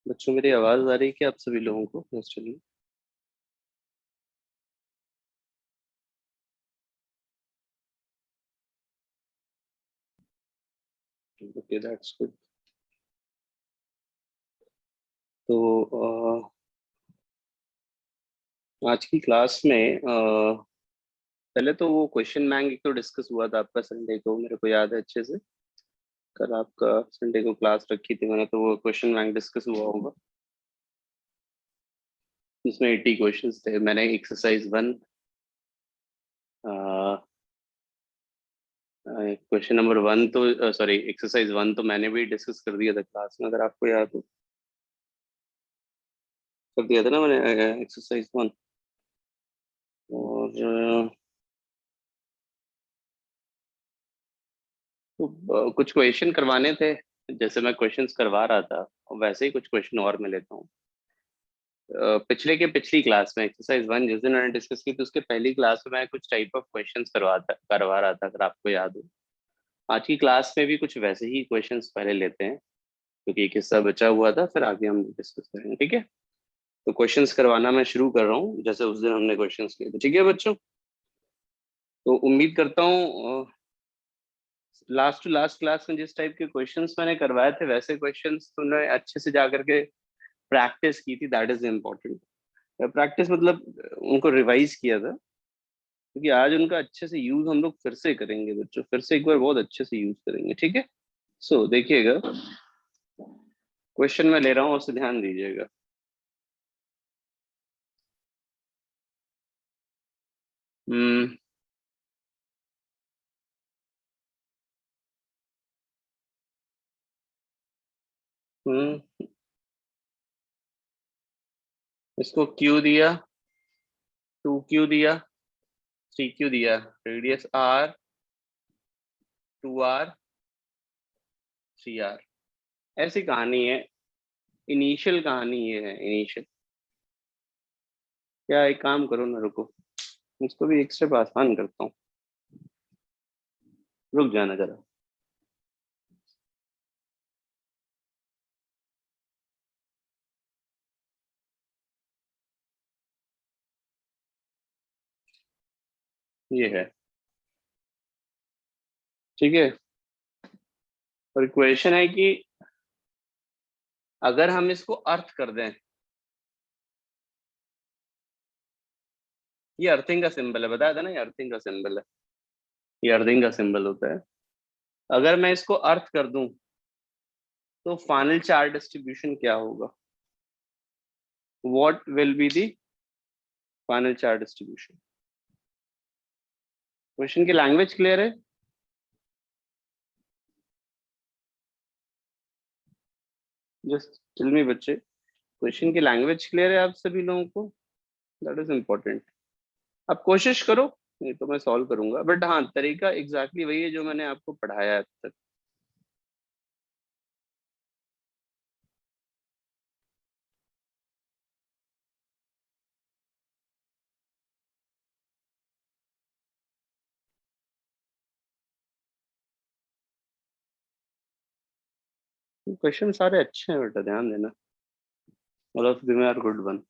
बच्चों मेरी आवाज आ रही है क्या आप सभी लोगों को हॉस्टल में? Okay, that's good. तो आज की क्लास में पहले तो वो क्वेश्चन बैंक एक तो डिस्कस हुआ था आपका संडे को, मेरे को याद है अच्छे से। कल आपका संडे को क्लास रखी थी मैंने, तो वो क्वेश्चन बैंक डिस्कस हुआ होगा। इसमें 80 क्वेश्चंस थे। मैंने exercise one, question number one तो सॉरी एक्सरसाइज वन तो मैंने भी डिस्कस कर दिया था क्लास में, अगर आपको याद हो। कर दिया था ना मैंने एक्सरसाइज वन। और तो कुछ क्वेश्चन करवाने थे। जैसे मैं क्वेश्चंस करवा रहा था वैसे ही कुछ क्वेश्चन और मैं लेता हूँ। पिछले के पिछली क्लास में एक्सरसाइज वन जिस दिन मैंने डिस्कस की थी, उसके पहली क्लास में मैं कुछ टाइप ऑफ क्वेश्चंस करवा रहा था, अगर आपको याद हो। आज की क्लास में भी कुछ वैसे ही क्वेश्चंस पहले लेते हैं, क्योंकि एक हिस्सा बचा हुआ था, फिर आगे हम डिस्कस करेंगे, ठीक है। तो क्वेश्चंस करवाना मैं शुरू कर रहा हूँ, जैसे उस दिन हमने क्वेश्चंस किए थे, ठीक है बच्चों। तो उम्मीद करता हूँ लास्ट टू लास्ट क्लास में जिस टाइप के क्वेश्चंस मैंने करवाए थे वैसे क्वेश्चंस तुमने अच्छे से जा करके प्रैक्टिस की थी। That is important. प्रैक्टिस मतलब उनको रिवाइज किया था, क्योंकि आज उनका अच्छे से यूज हम लोग फिर से करेंगे बच्चों, फिर से एक बार बहुत अच्छे से यूज करेंगे, ठीक है। सो देखिएगा, क्वेश्चन मैं ले रहा हूँ, उससे ध्यान दीजिएगा। हम्म हम्म इसको क्यू दिया, टू क्यू दिया, थ्री क्यू दिया, radius r, two r, three r. ऐसी कहानी है। इनिशियल कहानी ये है, इनिशियल। क्या एक काम करो ना, रुको, इसको भी एक स्टेप आसान करता हूँ। रुक जाना जरा। ये है, ठीक है। और क्वेश्चन है कि अगर हम इसको अर्थ कर दें, ये अर्थिंग का सिंबल है, बताया था ना, ये अर्थिंग का सिंबल है। ये अर्थिंग का सिंबल होता है। अगर मैं इसको अर्थ कर दूं तो फाइनल चार्ज डिस्ट्रीब्यूशन क्या होगा? What will be the final charge distribution? Question की लैंग्वेज क्लियर है? जस्ट टेल मी बच्चे, क्वेश्चन की लैंग्वेज क्लियर है आप सभी लोगों को? That is important. आप कोशिश करो, नहीं तो मैं सॉल्व करूंगा, बट हाँ तरीका एग्जैक्टली वही है जो मैंने आपको पढ़ाया है अब तक। क्वेश्चन सारे अच्छे हैं बेटा, ध्यान देना। All of them are good one.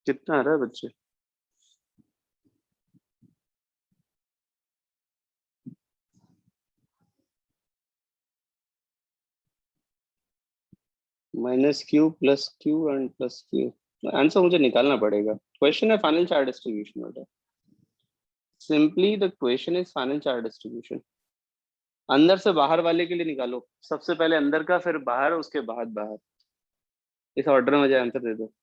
कितना आ रहा है बच्चे? Minus q plus q and plus q. Answer मुझे निकालना पड़ेगा। क्वेश्चन है फाइनल चार्ज डिस्ट्रीब्यूशन बेटा। Simply the question is final charge distribution. अंदर से बाहर वाले के लिए निकालो, सबसे पहले अंदर का, फिर बाहर, उसके बाद बाहर। इस ऑर्डर में मुझे आंसर दे दो।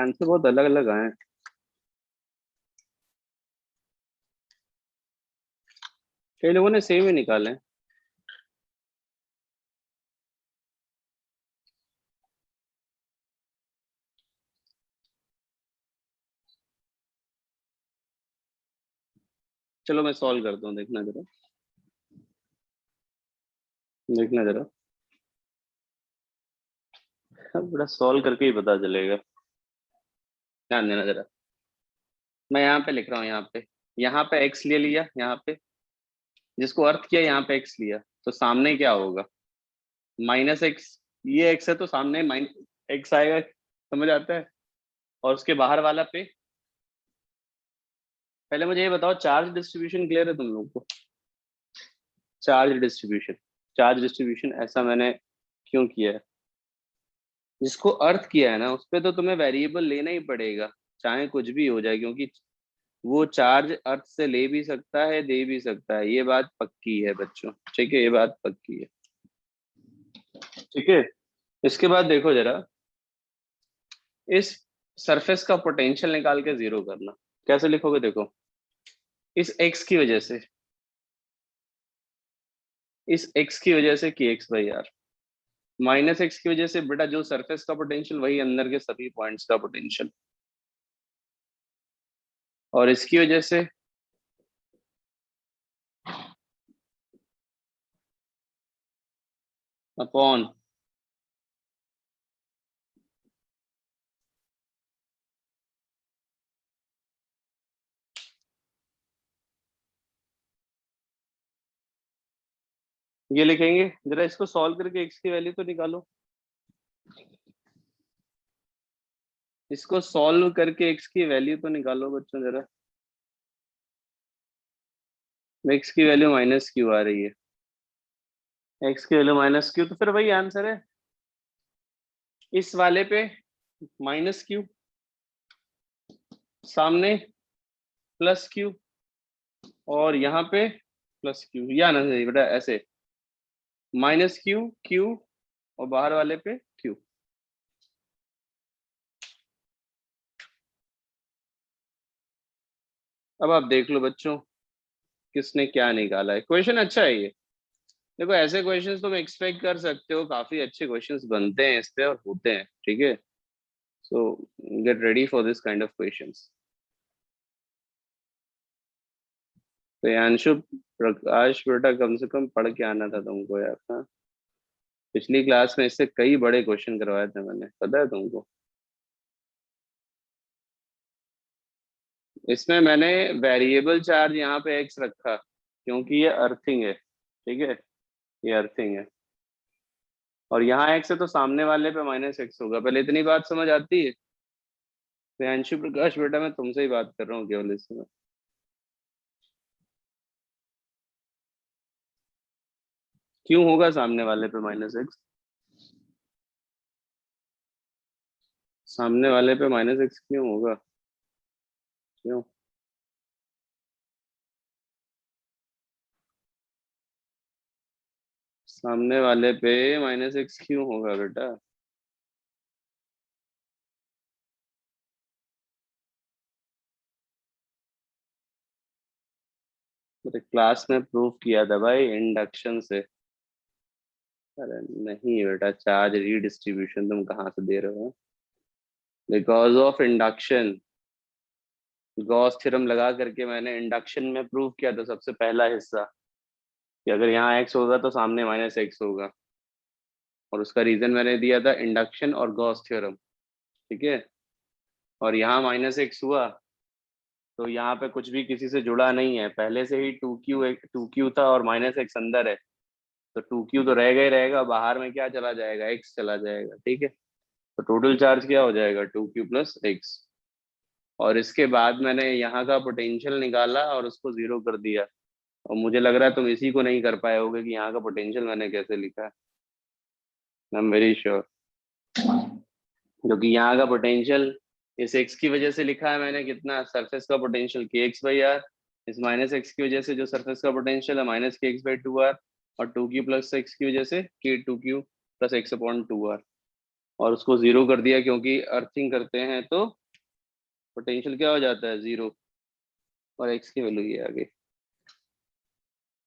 आंसर बहुत अलग अलग आए हैं। कई लोगों ने सेम ही निकाले हैं। चलो मैं सॉल्व करता हूँ, देखना जरा, देखना जरा। अब बड़ा सॉल्व करके ही पता चलेगा। ध्यान देना जरा। मैं यहाँ पे लिख रहा हूँ, यहाँ पे एक्स ले लिया, यहाँ पे जिसको अर्थ किया, यहाँ पे एक्स लिया, तो सामने क्या होगा? Minus x. ये एक्स है तो सामने माइनस एक्स आएगा, समझ आता है? और उसके बाहर वाला पे, पहले मुझे ये बताओ, चार्ज डिस्ट्रीब्यूशन क्लियर है तुम लोग को? चार्ज डिस्ट्रीब्यूशन ऐसा मैंने क्यों किया है? जिसको अर्थ किया है ना, उस पे तो तुम्हें वेरिएबल लेना ही पड़ेगा, चाहे कुछ भी हो जाए, क्योंकि वो चार्ज अर्थ से ले भी सकता है, दे भी सकता है। ये बात पक्की है बच्चों, ठीक है, ये बात पक्की है। ठीक है, इसके बाद देखो जरा, इस सरफेस का पोटेंशियल निकाल के जीरो करना। कैसे लिखोगे देखो, इस एक्स की वजह से, इस एक्स की वजह से कि x by r, minus x की वजह से बेटा जो सरफेस का पोटेंशियल, वही अंदर के सभी पॉइंट्स का पोटेंशियल, और इसकी वजह से अपॉन ये लिखेंगे। जरा इसको सॉल्व करके एक्स की वैल्यू तो निकालो, इसको सॉल्व करके एक्स की वैल्यू तो निकालो बच्चों जरा। एक्स की वैल्यू माइनस क्यू आ रही है, एक्स की वैल्यू माइनस क्यू, तो फिर वही आंसर है। इस वाले पे माइनस क्यू, सामने प्लस क्यू, और यहाँ पे प्लस क्यू, या ना सही बेटा ऐसे, माइनस क्यू क्यू, और बाहर वाले पे क्यू। अब आप देख लो बच्चों, किसने क्या निकाला है। क्वेश्चन अच्छा है ये। देखो ऐसे क्वेश्चंस तुम एक्सपेक्ट कर सकते हो, काफी अच्छे क्वेश्चंस बनते हैं इस पे और होते हैं, ठीक है। सो get ready for this kind of questions. तो अंशु, प्रकाश बेटा, कम से कम पढ़ के आना था तुमको यार। हाँ, पिछली क्लास में इससे कई बड़े क्वेश्चन करवाए थे मैंने, पता है तुमको? इसमें मैंने वेरिएबल चार्ज यहाँ पे एक्स रखा, क्योंकि ये अर्थिंग है, ठीक है, ये अर्थिंग है। और यहाँ एक्स है तो सामने वाले पे माइनस एक्स होगा। पहले इतनी बात समझ आती है? प्रियांशु प्रकाश बेटा, मैं तुमसे ही बात कर रहा हूँ केवल इसमें। क्यों होगा सामने वाले पे माइनस एक्स? सामने वाले पे माइनस एक्स क्यों होगा? क्यों? सामने वाले पे माइनस एक्स क्यों होगा बेटा? मेरे क्लास में प्रूव किया था भाई, इंडक्शन से। अरे नहीं बेटा, चार्ज रीडिस्ट्रीब्यूशन तुम कहाँ से दे रहे हो? Because of induction. Gauss theorem लगा करके मैंने इंडक्शन में प्रूव किया था सबसे पहला हिस्सा कि अगर यहाँ x होगा तो सामने -x होगा, और उसका रीजन मैंने दिया था इंडक्शन और गॉस थ्योरम। ठीक है, और यहाँ -x हुआ तो यहाँ पे कुछ भी किसी से जुड़ा नहीं है, पहले से ही 2q था और -x अंदर है, तो 2q तो रहेगा ही रहेगा, बाहर में क्या चला जाएगा, x चला जाएगा। ठीक है, तो टोटल चार्ज क्या हो जाएगा, 2q प्लस x। और इसके बाद मैंने यहाँ का पोटेंशियल निकाला और उसको जीरो कर दिया, और मुझे लग रहा है तुम इसी को नहीं कर पाए होगे कि यहाँ का पोटेंशियल मैंने कैसे लिखा है। आई एम वेरी श्योर, क्योंकि यहाँ का पोटेंशियल इस x की वजह से लिखा है मैंने, कितना, सरफेस का पोटेंशियल kx/r, इस -x की वजह से जो सरफेस का पोटेंशियल है -kx/2r, और 2q प्लस x की वजह से k2q प्लस x/2r, और उसको जीरो कर दिया क्योंकि अर्थिंग करते हैं तो पोटेंशियल क्या हो जाता है, जीरो, और x की वैल्यू ये आ गई।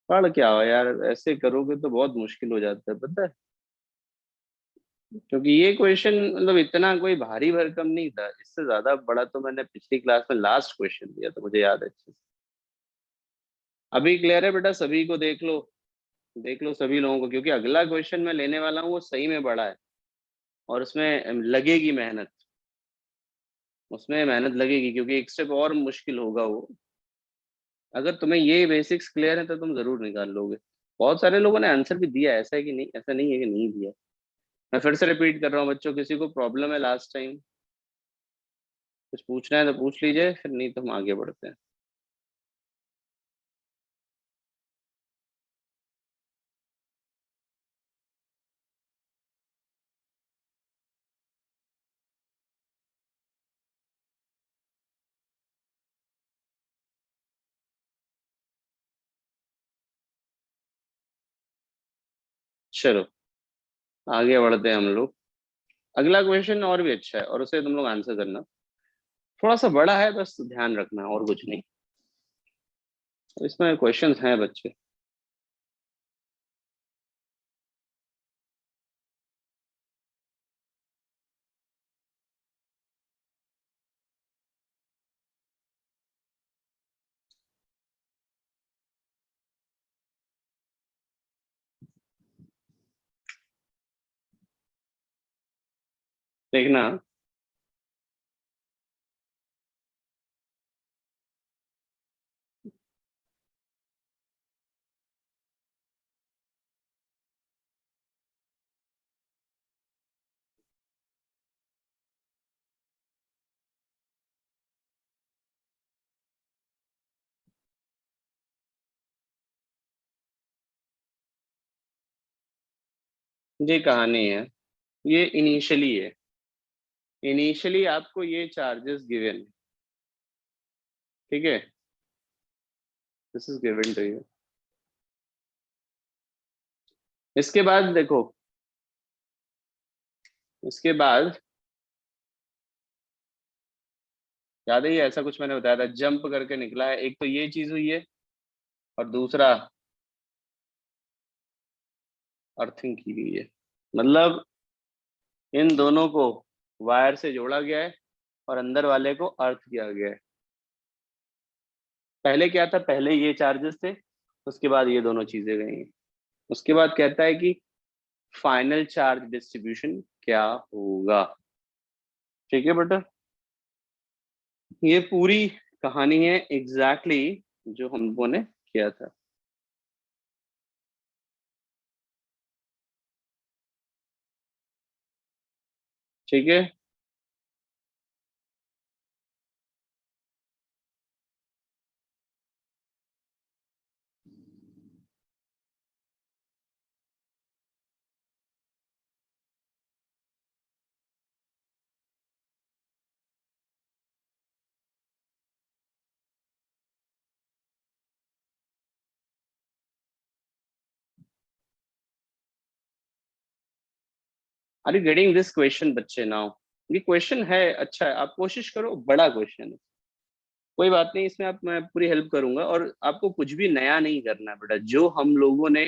पढ़ क्या हो यार, ऐसे करोगे तो बहुत मुश्किल हो जाता है, पता है, क्योंकि ये क्वेश्चन मतलब इतना कोई भारी भरकम नहीं था, इससे ज्यादा बड़ा तो मैंने पिछली क्लास में लास्ट क्वेश्चन दिया था, मुझे याद है अच्छे से। अभी क्लियर है बेटा, सभी को देख लो, देख लो सभी लोगों को, क्योंकि अगला क्वेश्चन मैं लेने वाला हूँ वो सही में बड़ा है, और उसमें लगेगी मेहनत, उसमें मेहनत लगेगी, क्योंकि एक स्टेप और मुश्किल होगा वो। अगर तुम्हें ये बेसिक्स क्लियर है तो तुम जरूर निकाल लोगे। बहुत सारे लोगों ने आंसर भी दिया है, ऐसा है कि नहीं, ऐसा नहीं है कि नहीं दिया। मैं फिर से रिपीट कर रहा हूँ बच्चों, किसी को प्रॉब्लम है लास्ट टाइम, कुछ पूछना है तो पूछ लीजिए, फिर नहीं तो हम आगे बढ़ते हैं। चलो आगे बढ़ते हैं हम लोग। अगला क्वेश्चन और भी अच्छा है, और उसे तुम लोग आंसर करना, थोड़ा सा बड़ा है, बस ध्यान रखना और कुछ नहीं। इसमें क्वेश्चंस हैं बच्चे। देखना, ये कहानी है, ये इनिशियली है, इनिशियली आपको ये चार्जेस गिवन, ठीक है, this is given to you. इसके बाद देखो, इसके बाद याद है, ये ऐसा कुछ मैंने बताया था, जंप करके निकला है, एक तो ये चीज हुई है, और दूसरा अर्थिंग की गई है, मतलब इन दोनों को वायर से जोड़ा गया है और अंदर वाले को अर्थ किया गया है। पहले क्या था, पहले ये चार्जेस थे, उसके बाद ये दोनों चीजें गई हैं। उसके बाद कहता है कि फाइनल चार्ज डिस्ट्रीब्यूशन क्या होगा। ठीक है बेटा, ये पूरी कहानी है एग्जैक्टली जो हम लोगों ने किया था। ठीक है, are you getting this question बच्चे नाउ? ये क्वेश्चन है, अच्छा है, आप कोशिश करो, बड़ा क्वेश्चन है, कोई बात नहीं, इसमें आप, मैं पूरी हेल्प करूंगा, और आपको कुछ भी नया नहीं करना है बेटा, जो हम लोगों ने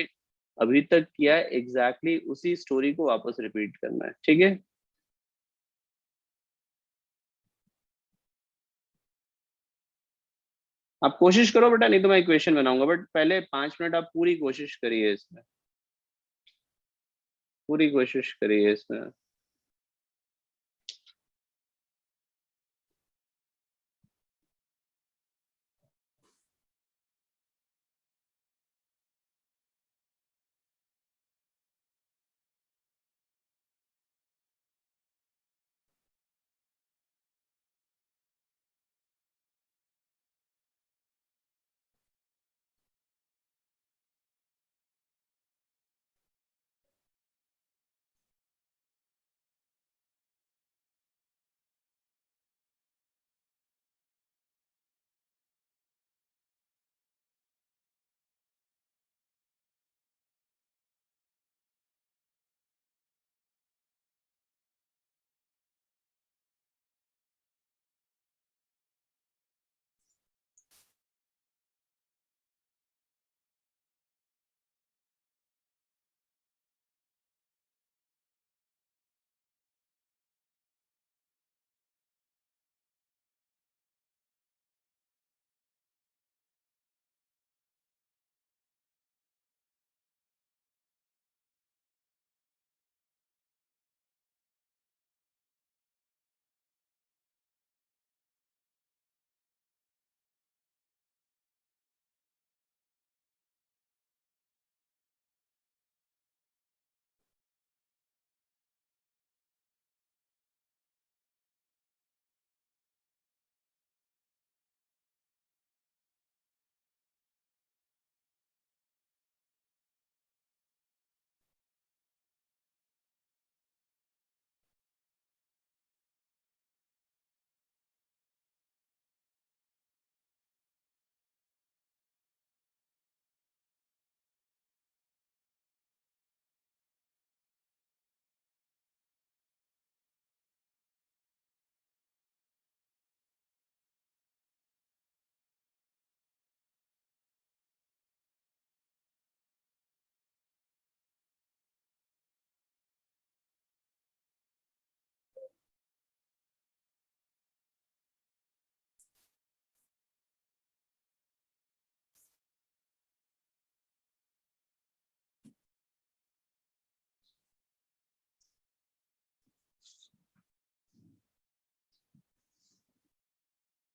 अभी तक किया है एग्जैक्टली उसी स्टोरी को वापस रिपीट करना है। ठीक है, आप कोशिश करो बेटा, नहीं तो मैं इक्वेशन बनाऊंगा, बट पहले 5 मिनट आप पूरी कोशिश करिए इसमें, पूरी कोशिश करिए इसमें।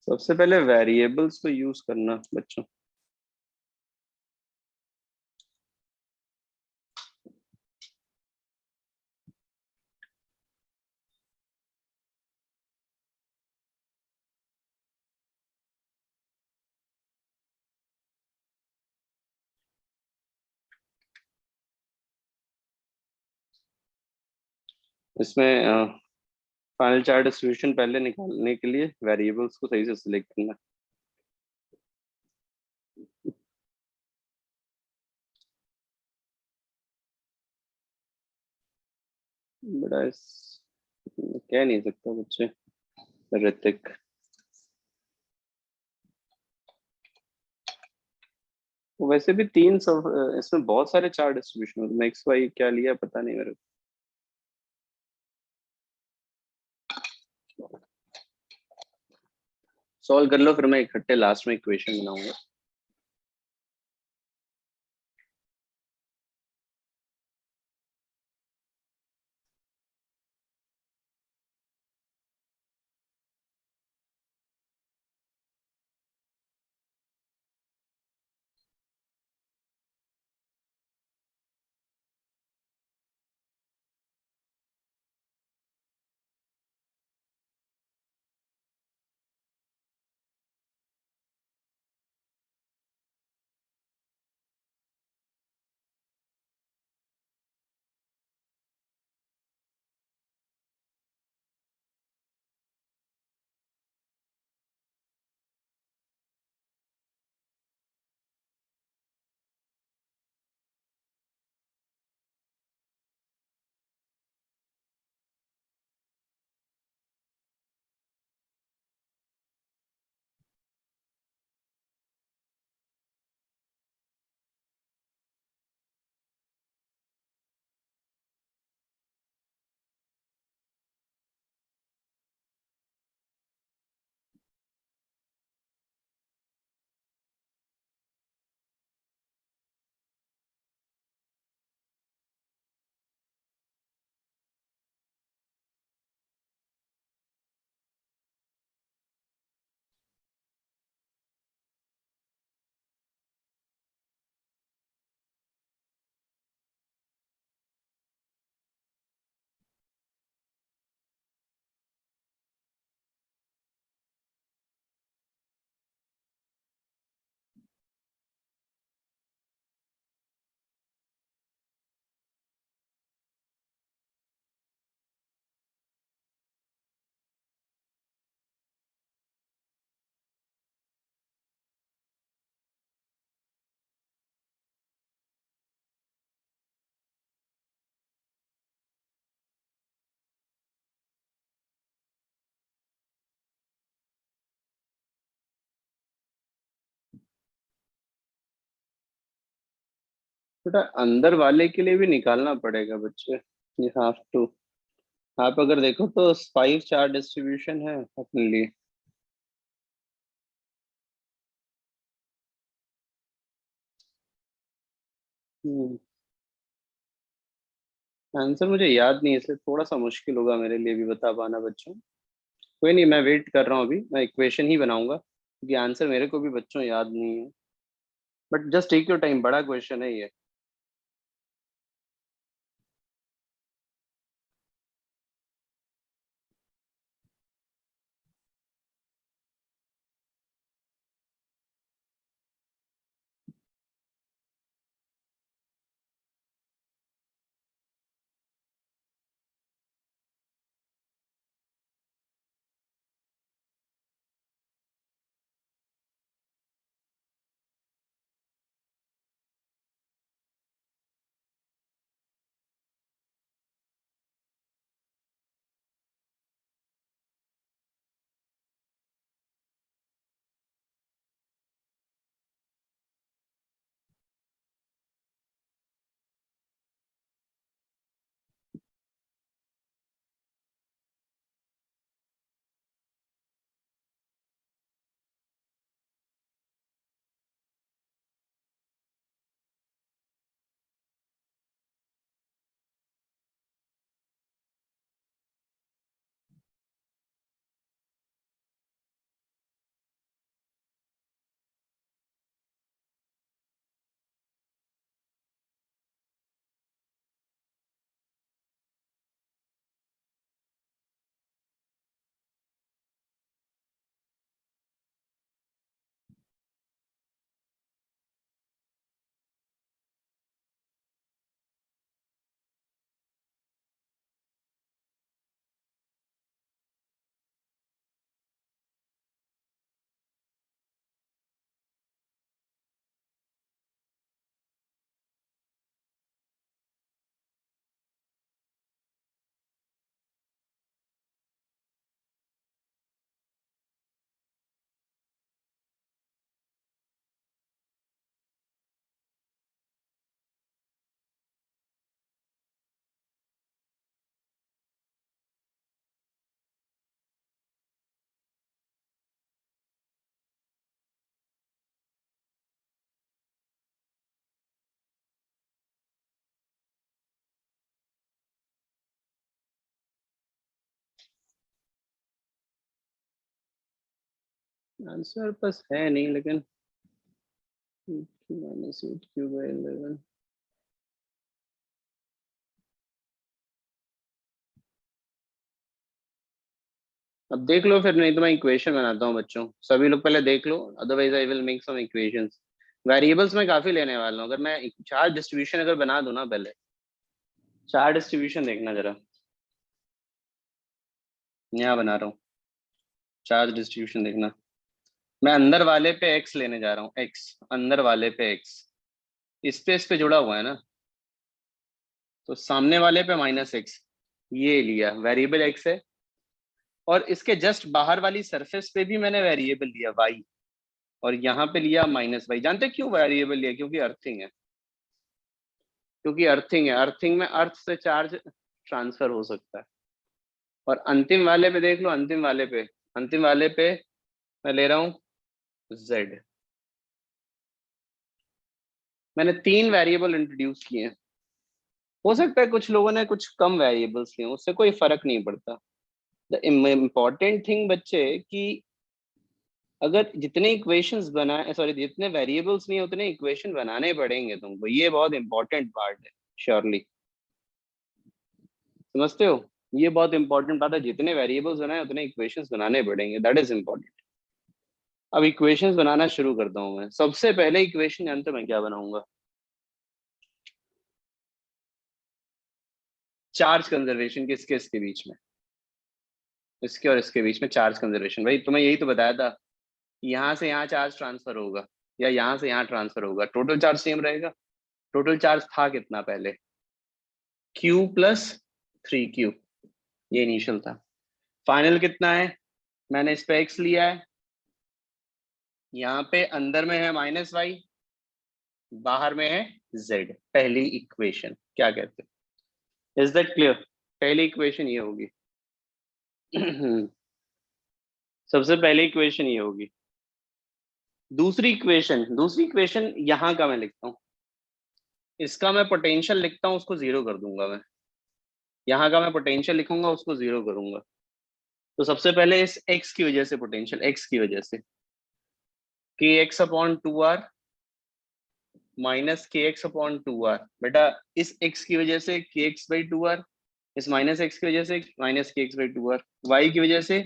सबसे पहले वेरिएबल्स को यूज करना बच्चों। इसमें फाइनल चार्ट डिस्ट्रीब्यूशन पहले निकालने के लिए वेरिएबल्स को सही से सिलेक्ट करना। बड़ा कह नहीं सकता बच्चे। ऋतिक, वैसे भी तीन सब, इसमें बहुत सारे चार डिस्ट्रीब्यूशन, एक्स वाई क्या लिया पता नहीं मेरे को। सॉल्व कर लो, फिर मैं इकट्ठे लास्ट में इक्वेशन बनाऊंगा। बेटा अंदर वाले के लिए भी निकालना पड़ेगा बच्चे, ये हाफ टू। आप अगर देखो तो 5 4 डिस्ट्रीब्यूशन है अपने लिए। आंसर मुझे याद नहीं है, इसलिए थोड़ा सा मुश्किल होगा मेरे लिए भी बता पाना बच्चों। कोई नहीं, मैं वेट कर रहा हूँ, अभी मैं इक्वेशन ही बनाऊंगा क्योंकि आंसर मेरे को भी बच्चों याद नहीं है। But just take your time, बड़ा क्वेश्चन है ये। आंसर बस है नहीं, लेकिन -8 q/11। अब देख लो फिर, नहीं तो मैं इक्वेशन बनाता हूँ बच्चों, सभी लोग पहले देख लो, otherwise I will make some equations. Variables में काफी लेने वाला हूँ, अगर मैं 4 डिस्ट्रीब्यूशन अगर बना दूं ना पहले, 4 डिस्ट्रीब्यूशन देखना जरा, यहाँ बना रहा हूँ 4 डिस्ट्रीब्यूशन देखना। मैं अंदर वाले पे x लेने जा रहा हूँ, x अंदर वाले पे x, इस पे जुड़ा हुआ है ना, तो सामने वाले पे -x, ये लिया वेरिएबल x है। और इसके जस्ट बाहर वाली सरफेस पे भी मैंने वेरिएबल लिया y, और यहाँ पे लिया -y। जानते क्यों वेरिएबल लिया? क्योंकि अर्थिंग है, क्योंकि अर्थिंग है, अर्थिंग में अर्थ से चार्ज ट्रांसफर हो सकता है। और अंतिम वाले पे देख लो, अंतिम वाले पे, अंतिम वाले पे मैं ले रहा हूँ z। मैंने 3 वेरिएबल इंट्रोड्यूस किए हैं। हो सकता है कुछ लोगों ने कुछ कम वेरिएबल्स लिए, उससे कोई फर्क नहीं पड़ता। द इम्पोर्टेंट थिंग बच्चे कि अगर जितने इक्वेशंस बनाए, सॉरी जितने वेरिएबल्स नहीं उतने इक्वेशन बनाने पड़ेंगे तुमको, ये बहुत इंपॉर्टेंट पार्ट है। श्योरली समझते हो, ये बहुत इंपॉर्टेंट बात है, जितने वेरिएबल्स बनाए उतने इक्वेशंस बनाने पड़ेंगे, दैट इज इंपॉर्टेंट। अब इक्वेशंस बनाना शुरू करता हूँ मैं। सबसे पहले इक्वेशन जानते हो मैं क्या बनाऊंगा? चार्ज कंजर्वेशन, किसके इसके बीच में, इसके और इसके बीच में चार्ज कंजर्वेशन। भाई तुम्हें यही तो बताया था, यहाँ से यहाँ चार्ज ट्रांसफर होगा या यहाँ से यहाँ ट्रांसफर होगा, टोटल चार्ज सेम रहेगा। टोटल चार्ज था कितना पहले? q+3q, ये इनिशियल था। फाइनल कितना है? मैंने इस पे x लिया है, यहाँ पे अंदर में है -y, बाहर में है z, पहली इक्वेशन क्या कहते हैं? Is that clear? पहली इक्वेशन ये होगी। सबसे पहली इक्वेशन ये होगी। दूसरी इक्वेशन यहाँ का मैं लिखता हूँ, इसका मैं पोटेंशियल लिखता हूँ, उसको जीरो कर दूंगा मैं। यहाँ का मैं पोटेंशियल लिखूंगा, उसको जीरो करूंगा। तो सबसे पहले इस x की वजह से, पोटेंशियल x की वजह से k x upon two r minus k x upon two r. बेटा इस x की वजह से k x by two r, इस माइनस x की वजह से minus k x by two r, y की वजह से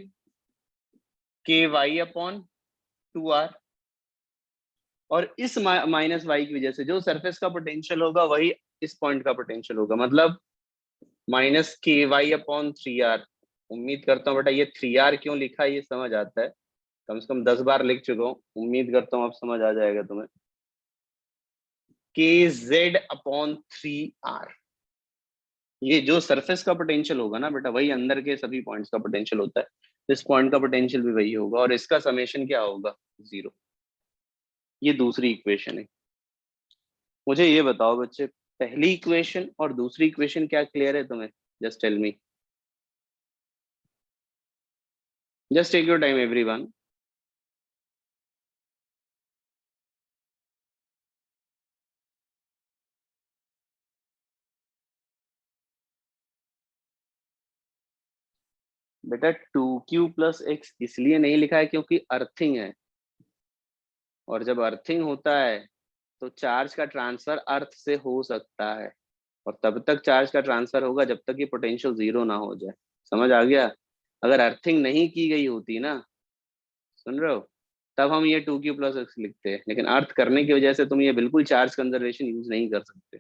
के वाई अपॉन टू आर, और इस माइनस वाई की वजह से जो सरफेस का पोटेंशियल होगा वही इस पॉइंट का पोटेंशियल होगा, मतलब minus k y upon three are. उम्मीद करता हूँ बेटा ये थ्री आर क्यों लिखा है ये समझ आता है, कम से कम 10 बार लिख चुका हूँ, उम्मीद करता हूँ अब समझ आ जाएगा तुम्हें। के जेड अपॉन थ्री आर, ये जो सरफेस का पोटेंशियल होगा ना बेटा वही अंदर के सभी पॉइंट्स का पोटेंशियल होता है, इस पॉइंट का पोटेंशियल भी वही होगा, और इसका समेशन क्या होगा? जीरो। ये दूसरी इक्वेशन है। मुझे ये बताओ बच्चे, पहली इक्वेशन और दूसरी इक्वेशन क्या क्लियर है तुम्हें? Just tell me, just take your time everyone. बेटा टू क्यू प्लस एक्स इसलिए नहीं लिखा है क्योंकि अर्थिंग है, और जब अर्थिंग होता है तो चार्ज का ट्रांसफर अर्थ से हो सकता है, और तब तक चार्ज का ट्रांसफर होगा जब तक ये पोटेंशियल जीरो ना हो जाए। समझ आ गया? अगर अर्थिंग नहीं की गई होती ना, सुन रहे हो, तब हम ये टू क्यू प्लस एक्स लिखते हैं, लेकिन अर्थ करने की वजह से तुम ये बिल्कुल चार्ज कंजर्वेशन यूज नहीं कर सकते।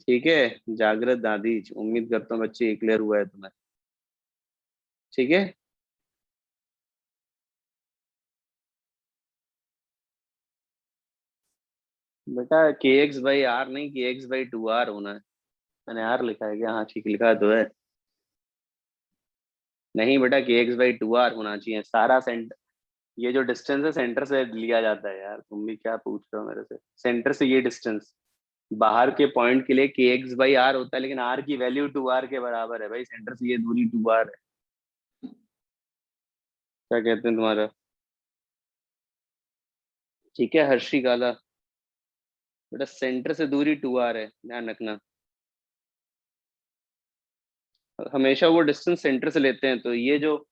ठीक है जागृत दादी, उम्मीद करता हूँ बच्चे क्लियर हुआ है तुम्हें। ठीक है, बेटा के एक्स बाई आर नहीं, के एक्स बाई टू आर होना है। मैंने आर लिखा है क्या? हाँ ठीक लिखा तो है। नहीं बेटा के एक्स बाई टू आर होना चाहिए सारा सेंटर। ये जो डिस्टेंस है सेंटर से लिया जाता है यार, तुम भी क्या पूछ रहे हो मेरे से? सेंटर से ये डिस्टेंस बाहर के पॉइंट के लिए के एक्स बाई आर होता है, लेकिन आर की वैल्यू टू आर के बराबर है भाई, सेंटर से ये दूरी टू आर है। क्या कहते हैं तुम्हारा? ठीक है हर्षी काला, बेटा सेंटर से दूरी टू आर है, ध्यान रखना। हमेशा वो डिस्टेंस सेंटर से लेते हैं, तो ये जो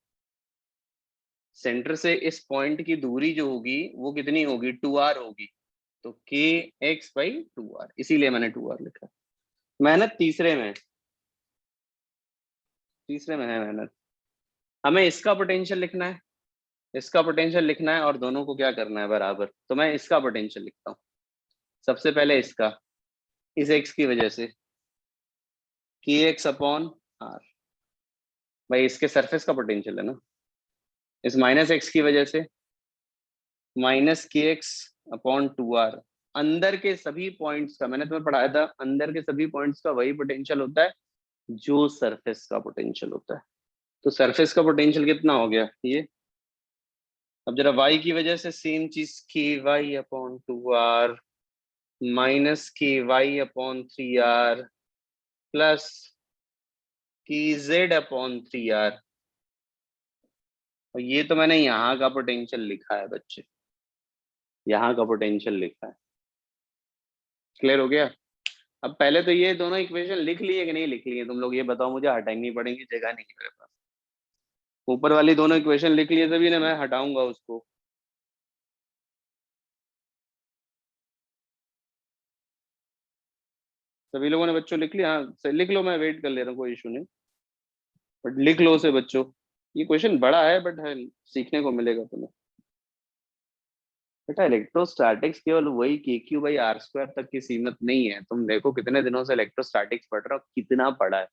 सेंटर से इस पॉइंट की दूरी जो होगी वो कितनी होगी? टू आर होगी। तो के एक्स बाई टू आर, इसीलिए मैंने टू आर लिखा। मेहनत तीसरे में है मेहनत। हमें इसका पोटेंशियल लिखना है, इसका पोटेंशियल लिखना है, और दोनों को क्या करना है? बराबर। तो मैं इसका पोटेंशियल लिखता हूँ। सबसे पहले इसका, इस एक्स की वजह से के एक्स अपॉन आर, भाई इसके सरफेस का पोटेंशियल है ना। इस माइनस एक्स की वजह से minus k x upon two are, अंदर के सभी पॉइंट्स का, मैंने तुम्हें पढ़ाया था अंदर के सभी पॉइंट्स का वही पोटेंशियल होता है जो सरफेस का पोटेंशियल होता है। तो सरफेस का पोटेंशियल कितना हो गया ये? अब जरा y की वजह से सेम चीज, k y upon two r minus k y upon three r plus k z upon three r. और ये तो मैंने यहाँ का पोटेंशियल लिखा है बच्चे, यहाँ का पोटेंशियल लिखा है। क्लियर हो गया? अब पहले तो ये दोनों इक्वेशन लिख लिए कि नहीं लिख लिए तुम लोग, ये बताओ मुझे, हटानी पड़ेंगी, जगह नहीं है मेरे पास। ऊपर वाली दोनों इक्वेशन लिख लिए तभी ना मैं हटाऊंगा उसको। सभी लोगों ने बच्चों लिख लिया? हाँ लिख लो, मैं वेट कर ले रहा हूँ, कोई इशू नहीं, बट लिख लो उसे बच्चों। ये क्वेश्चन बड़ा है बट है, सीखने को मिलेगा तुम्हें। बेटा इलेक्ट्रोस्टैटिक्स केवल वही के क्यू बाई आर स्क्वायर तक की सीमित नहीं है, तुम देखो कितने दिनों से इलेक्ट्रोस्टैटिक्स पढ़ रहे हो, कितना पढ़ा है।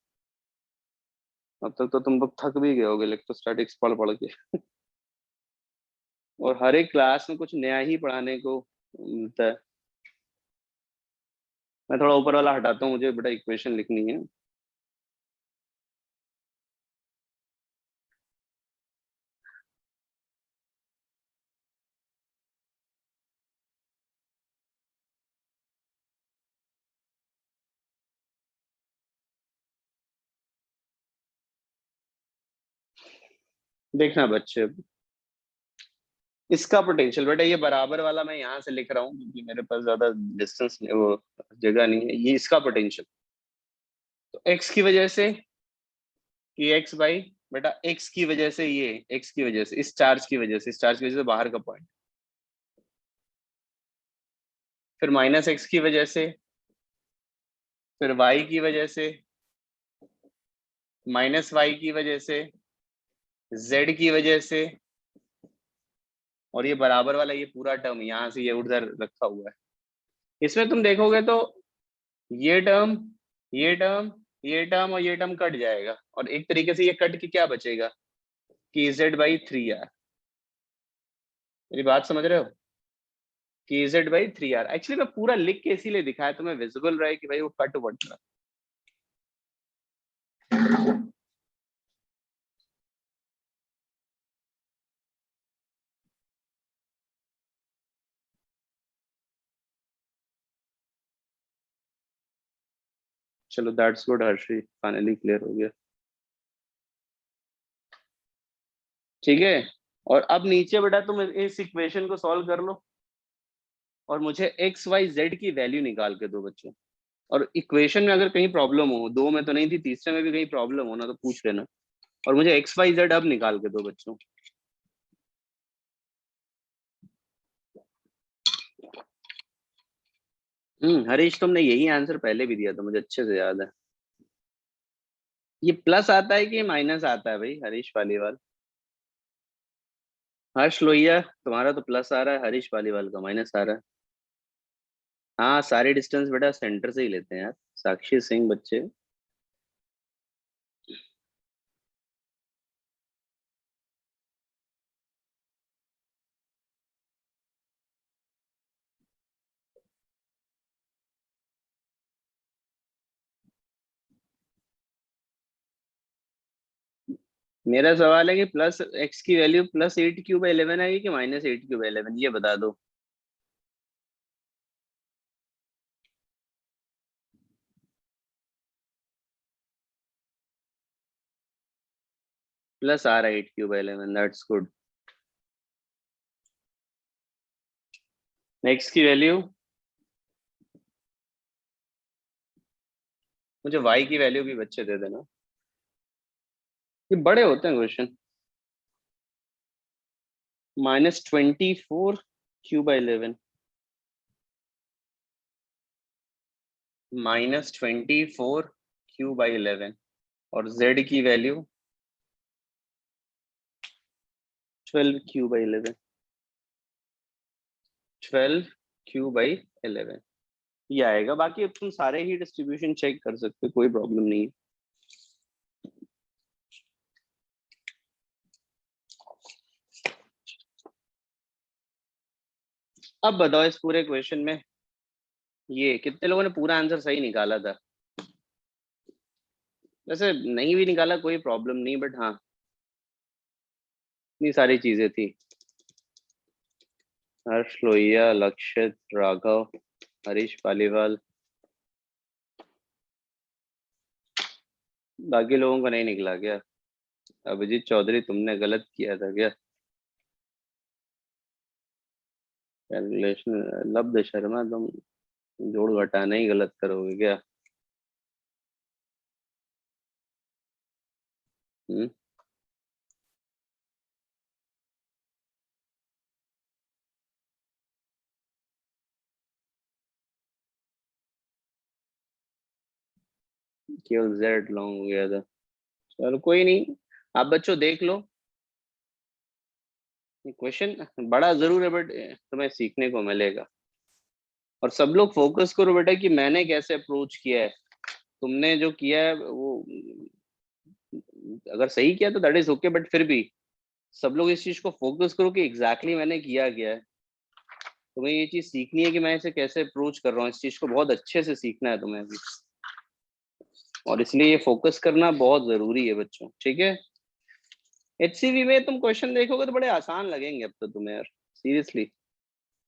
अब तक तो तुम लोग थक भी गए होगे इलेक्ट्रोस्टैटिक्स पढ़ पढ़ के। और हर एक क्लास में कुछ नया ही पढ़ाने को मिलता है। मैं थोड़ा ऊपर वाला हटाता हूँ, मुझे बेटा इक्वेशन लिखनी है। देखना बच्चे, इसका पोटेंशियल बेटा, ये बराबर वाला मैं यहाँ से लिख रहा हूँ क्योंकि मेरे पास ज्यादा डिस्टेंस वो जगह नहीं है। ये इसका पोटेंशियल, तो एक्स की वजह से कि एक्स बाई बेटा, एक्स की वजह से, ये एक्स की वजह से, इस चार्ज की वजह से, इस चार्ज की वजह से बाहर का पॉइंट, फिर माइनस एक्स की वजह से, फिर वाई की वजह से, माइनस वाई की वजह से, जेड की वजह से, और ये बराबर वाला ये पूरा टर्म यहाँ से ये उधर रखा हुआ है। इसमें तुम देखोगे तो ये टर्म, ये टर्म, ये टर्म और ये टर्म कट जाएगा, और एक तरीके से ये कट के क्या बचेगा कि z बाई 3r। मेरी बात समझ रहे हो कि z बाई 3r। एक्चुअली मैं पूरा लिख के इसीलिए दिखाया तुम्हें विजिबल रहे कि भाई वो कट बट रहा। चलो that's good Harshi, finally clear हो गया। ठीक है, और अब नीचे बेटा तुम इस इक्वेशन को सॉल्व कर लो और मुझे एक्स वाई जेड की वैल्यू निकाल के दो बच्चों। और इक्वेशन में अगर कहीं प्रॉब्लम हो, दो में तो नहीं थी, तीसरे में भी कहीं प्रॉब्लम हो ना तो पूछ लेना, और मुझे एक्स वाई जेड अब निकाल के दो बच्चों। हरीश तुमने यही आंसर पहले भी दिया था, मुझे अच्छे से याद है। ये प्लस आता है कि माइनस आता है भाई हरीश पालीवाल? हर्ष लोहिया तुम्हारा तो प्लस आ रहा है, हरीश पालीवाल का माइनस आ रहा है। हाँ सारे डिस्टेंस बेटा सेंटर से ही लेते हैं यार, साक्षी सिंह बच्चे। मेरा सवाल है कि प्लस एक्स की वैल्यू प्लस 8 क्यूब 11 आएगी कि माइनस 8 क्यूब 11, ये बता दो। प्लस आ रहा है 8 क्यूब 11, दैट्स गुड। एक्स की वैल्यू, मुझे वाई की वैल्यू भी बच्चे दे देना, ये बड़े होते हैं क्वेश्चन। -24 क्यूब 11, -24 क्यूब 11, और z की वैल्यू 12 क्यूब 11, 12 क्यूब 11 ये आएगा। बाकी अब तुम सारे ही डिस्ट्रीब्यूशन चेक कर सकते हो, कोई प्रॉब्लम नहीं है। अब बताओ इस पूरे क्वेश्चन में ये कितने लोगों ने पूरा आंसर सही निकाला था? वैसे नहीं भी निकाला कोई प्रॉब्लम नहीं, बट हाँ इतनी सारी चीजें थी। हर्ष लोहिया, लक्षित, राघव, हरीश पालीवाल, बाकी लोगों को नहीं निकला क्या? अभिजीत चौधरी तुमने गलत किया था क्या कैलकुलेशन? लब्ध शर्मा तुम जोड़ घटाना ही गलत करोगे क्या? हम्म, केवल जेड लॉन्ग हो गया था। चलो कोई नहीं, आप बच्चों देख लो। क्वेश्चन बड़ा जरूर है बट तुम्हें सीखने को मिलेगा। और सब लोग फोकस करो बेटा कि मैंने कैसे अप्रोच किया है। तुमने जो किया है वो अगर सही किया तो दैट इज ओके, बट फिर भी सब लोग इस चीज को फोकस करो कि एग्जैक्टली मैंने किया गया है। तुम्हें ये चीज सीखनी है कि मैं इसे कैसे अप्रोच कर रहा हूँ, इस चीज को बहुत अच्छे से सीखना है तुम्हें अभी। और इसलिए ये फोकस करना बहुत जरूरी है बच्चों, ठीक है? एचसीवी में तुम क्वेश्चन देखोगे तो बड़े आसान लगेंगे अब तो तुम्हें यार, सीरियसली।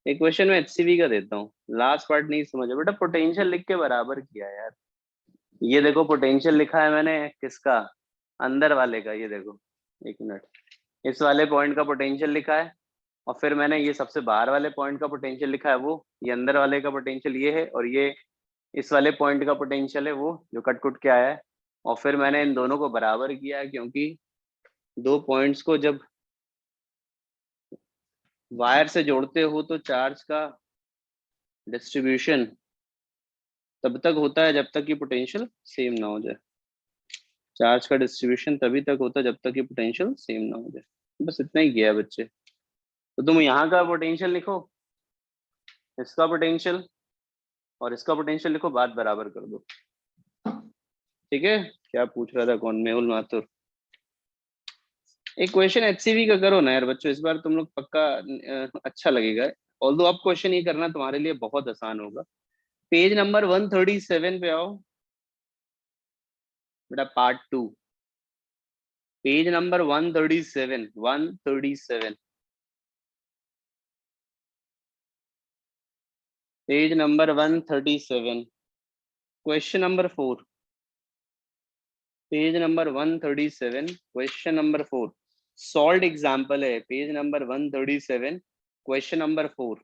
एक क्वेश्चन में एचसीवी का देता हूँ, लास्ट पार्ट नहीं समझा बेटा, पोटेंशियल लिख के बराबर किया यार। ये देखो पोटेंशियल लिखा है मैंने किसका, अंदर वाले का, ये देखो। एक मिनट, इस वाले पॉइंट का पोटेंशियल लिखा है, और फिर मैंने ये सबसे बाहर वाले पॉइंट का पोटेंशियल लिखा है, वो ये अंदर वाले का पोटेंशियल ये है, और ये इस वाले पॉइंट का पोटेंशियल है वो जो कट कुट के आया है। और फिर मैंने इन दोनों को बराबर किया है, क्योंकि दो पॉइंट्स को जब वायर से जोड़ते हो तो चार्ज का डिस्ट्रीब्यूशन तब तक होता है जब तक कि पोटेंशियल सेम ना हो जाए। चार्ज का डिस्ट्रीब्यूशन तभी तक होता है जब तक कि पोटेंशियल सेम ना हो जाए। बस इतना ही किया है बच्चे। तो तुम यहाँ का पोटेंशियल लिखो, इसका पोटेंशियल और इसका पोटेंशियल लिखो, बात बराबर कर दो। ठीक है। क्या पूछ रहा था कौन, मेहुल माथुर? एक क्वेश्चन एचसीवी का करो ना यार बच्चों, इस बार तुम लोग पक्का अच्छा लगेगा। ऑल्दो अब क्वेश्चन ये करना तुम्हारे लिए बहुत आसान होगा। पेज नंबर 137 पे आओ बेटा, part 2, page number 137, 137, page number 137, question number 4, page number 137, question number 4, solve example है, पेज नंबर 137, क्वेश्चन नंबर 4।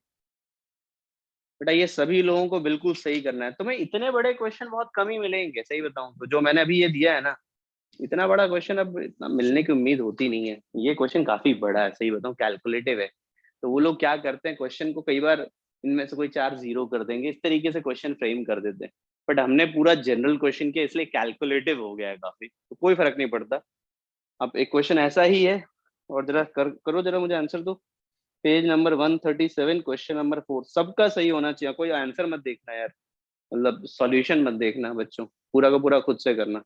बेटा ये सभी लोगों को बिल्कुल सही करना है, तुम्हें इतने बड़े क्वेश्चन बहुत कम ही मिलेंगे, सही बताऊं तो जो मैंने अभी ये दिया है ना, इतना बड़ा क्वेश्चन अब इतना मिलने की उम्मीद होती नहीं है। ये क्वेश्चन काफी बड़ा है, सही बताऊं, कैलकुलेटिव है। तो वो लोग क्या करते हैं, क्वेश्चन को कई बार इनमें से कोई चार जीरो कर देंगे, इस तरीके से क्वेश्चन फ्रेम कर देते हैं। बट हमने पूरा जनरल क्वेश्चन किया, इसलिए कैलकुलेटिव हो गया है काफी, तो कोई फर्क नहीं पड़ता। अब एक क्वेश्चन ऐसा ही है, और जरा करो जरा मुझे आंसर दो। पेज नंबर 137, क्वेश्चन नंबर 4, सबका सही होना चाहिए, कोई आंसर मत देखना यार, मतलब सॉल्यूशन मत देखना बच्चों, पूरा का पूरा खुद से करना।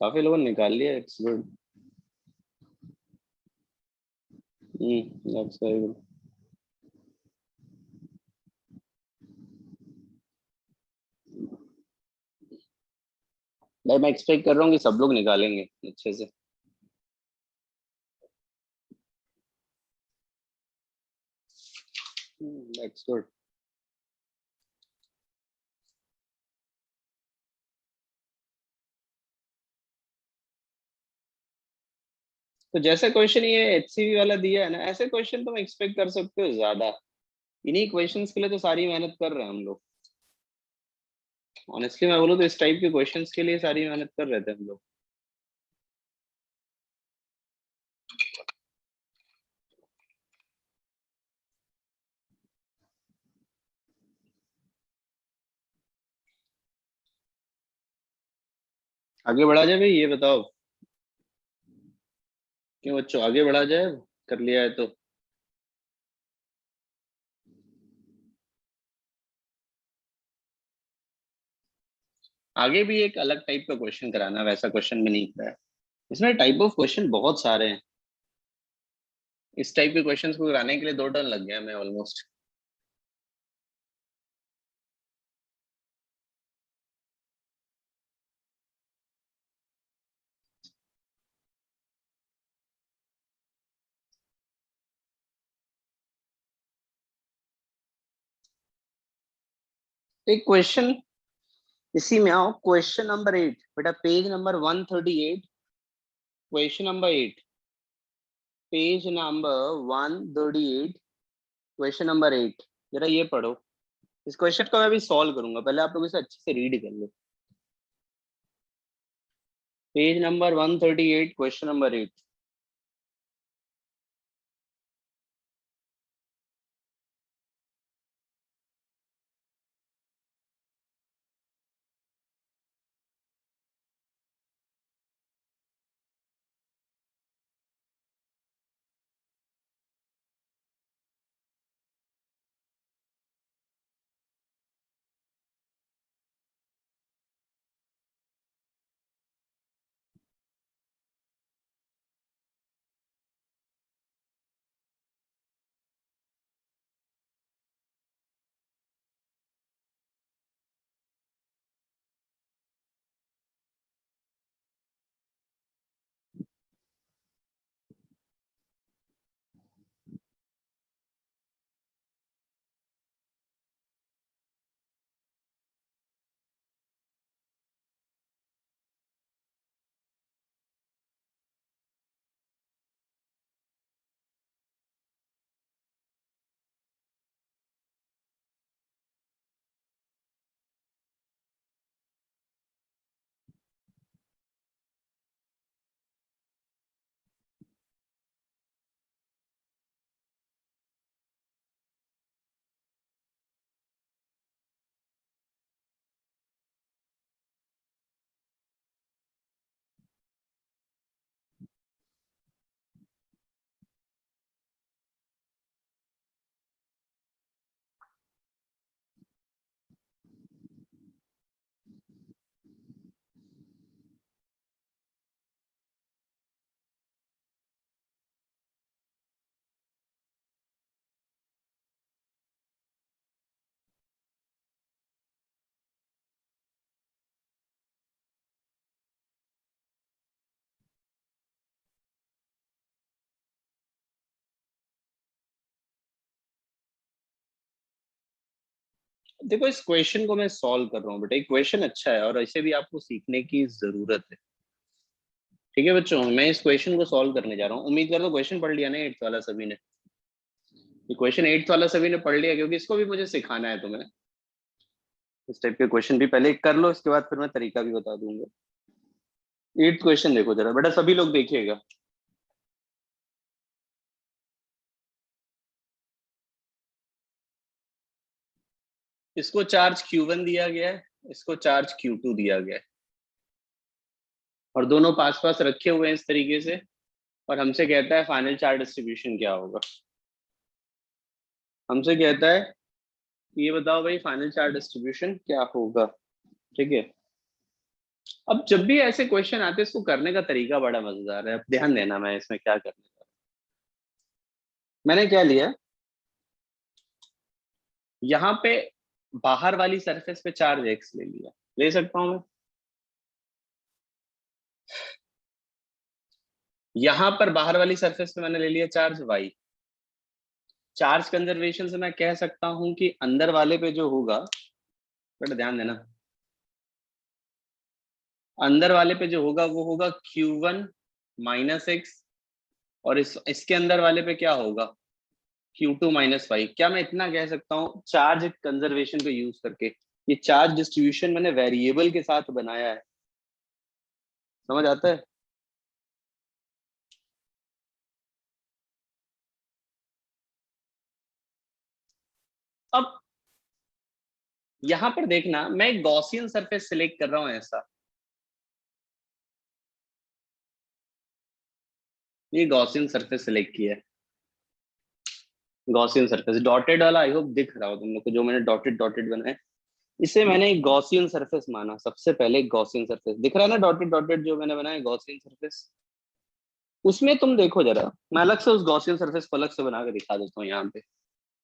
काफी लोगों ने निकाल लिया, it's good. That's very good. भाई मैं एक्सपेक्ट कर रहा हूँ कि सब लोग निकालेंगे अच्छे से। That's good. तो जैसे क्वेश्चन ये एचसीवी वाला दिया है ना, ऐसे क्वेश्चन तो मैं एक्सपेक्ट कर सकते हो ज्यादा। इन्हीं क्वेश्चंस के लिए तो सारी मेहनत कर रहे हैं हम लोग। ऑनेस्टली मैं बोलूँ तो इस टाइप के क्वेश्चंस के लिए सारी मेहनत कर रहे थे हम लोग। आगे बढ़ा जाए भाई, ये बताओ। क्यों बच्चों, आगे बढ़ा जाए, कर लिया है तो। आगे भी एक अलग टाइप का क्वेश्चन कराना, वैसा क्वेश्चन भी नहीं कराया। इसमें टाइप ऑफ क्वेश्चन बहुत सारे हैं। इस टाइप के क्वेश्चंस को कराने के लिए 2 टर्न लग गया मैं ऑलमोस्ट। एक क्वेश्चन इसी में आओ, क्वेश्चन नंबर 8 बेटा, page number 138। Question number 8, page number 138, question number 8। जरा ये पढ़ो। इस क्वेश्चन को मैं अभी सॉल्व करूंगा, पहले आप लोग इसे अच्छे से रीड कर लो। Page number 138, question number 8। देखो इस क्वेश्चन को मैं सॉल्व कर रहा हूँ बेटा, एक क्वेश्चन अच्छा है और इसे भी आपको सीखने की जरूरत है। ठीक है बच्चों, मैं इस क्वेश्चन को सॉल्व करने जा रहा हूँ। उम्मीद करता हूँ क्वेश्चन पढ़ लिया ना 8th वाला सभी ने। ये क्वेश्चन 8th वाला सभी ने पढ़ लिया, क्योंकि इसको भी मुझे सिखाना है तुम्हें। इस टाइप के क्वेश्चन भी पहले कर लो, इसके बाद फिर मैं तरीका भी बता दूंगा। 8th क्वेश्चन देखो जरा बेटा, सभी लोग देखिएगा। इसको चार्ज Q1 दिया गया है, इसको चार्ज Q2 दिया गया है, और दोनों पास पास रखे हुए हैं इस तरीके से। और हमसे कहता है फाइनल चार्ज डिस्ट्रीब्यूशन क्या होगा। हमसे कहता है कि ये बताओ भाई फाइनल चार्ज डिस्ट्रीब्यूशन क्या होगा। ठीक है, अब जब भी ऐसे क्वेश्चन आते हैं इसको करने का तरीका बड़ा मजेदार है। अब ध्यान देना मैं इसमें क्या करने जा रहा हूं। मैंने क्या लिया, यहाँ पे बाहर वाली सरफेस पे चार्ज एक्स ले लिया, ले सकता हूं मैं। यहां पर बाहर वाली सरफेस पे मैंने ले लिया चार्ज वाई। चार्ज कंजर्वेशन से मैं कह सकता हूं कि अंदर वाले पे जो होगा, बट ध्यान देना, अंदर वाले पे जो होगा वो होगा Q1 माइनस एक्स, और इसके अंदर वाले पे क्या होगा, Q2 माइनस वाई। क्या मैं इतना कह सकता हूँ चार्ज कंजर्वेशन को यूज करके, ये चार्ज डिस्ट्रीब्यूशन मैंने वेरिएबल के साथ बनाया है। समझ आता है? अब यहां पर देखना, मैं एक गॉसियन सरफेस सिलेक्ट कर रहा हूं ऐसा, ये गॉसियन सरफेस सिलेक्ट किया है। गॉसियन सरफेस डॉटेड वाला, आई होप दिख रहा हो तुम लोग को, जो मैंने डॉटेड डॉटेड बनाया, इसे मैंने एक गॉसियन सरफेस माना। सबसे पहले एक गॉसियन सरफेस दिख रहा है ना, डॉटेड डॉटेड जो मैंने बनाया गॉसियन सरफेस। उसमें तुम देखो जरा, मैं अलग से उस गॉसियन सरफेस को अलग से बना के दिखा देता हूँ यहाँ पे।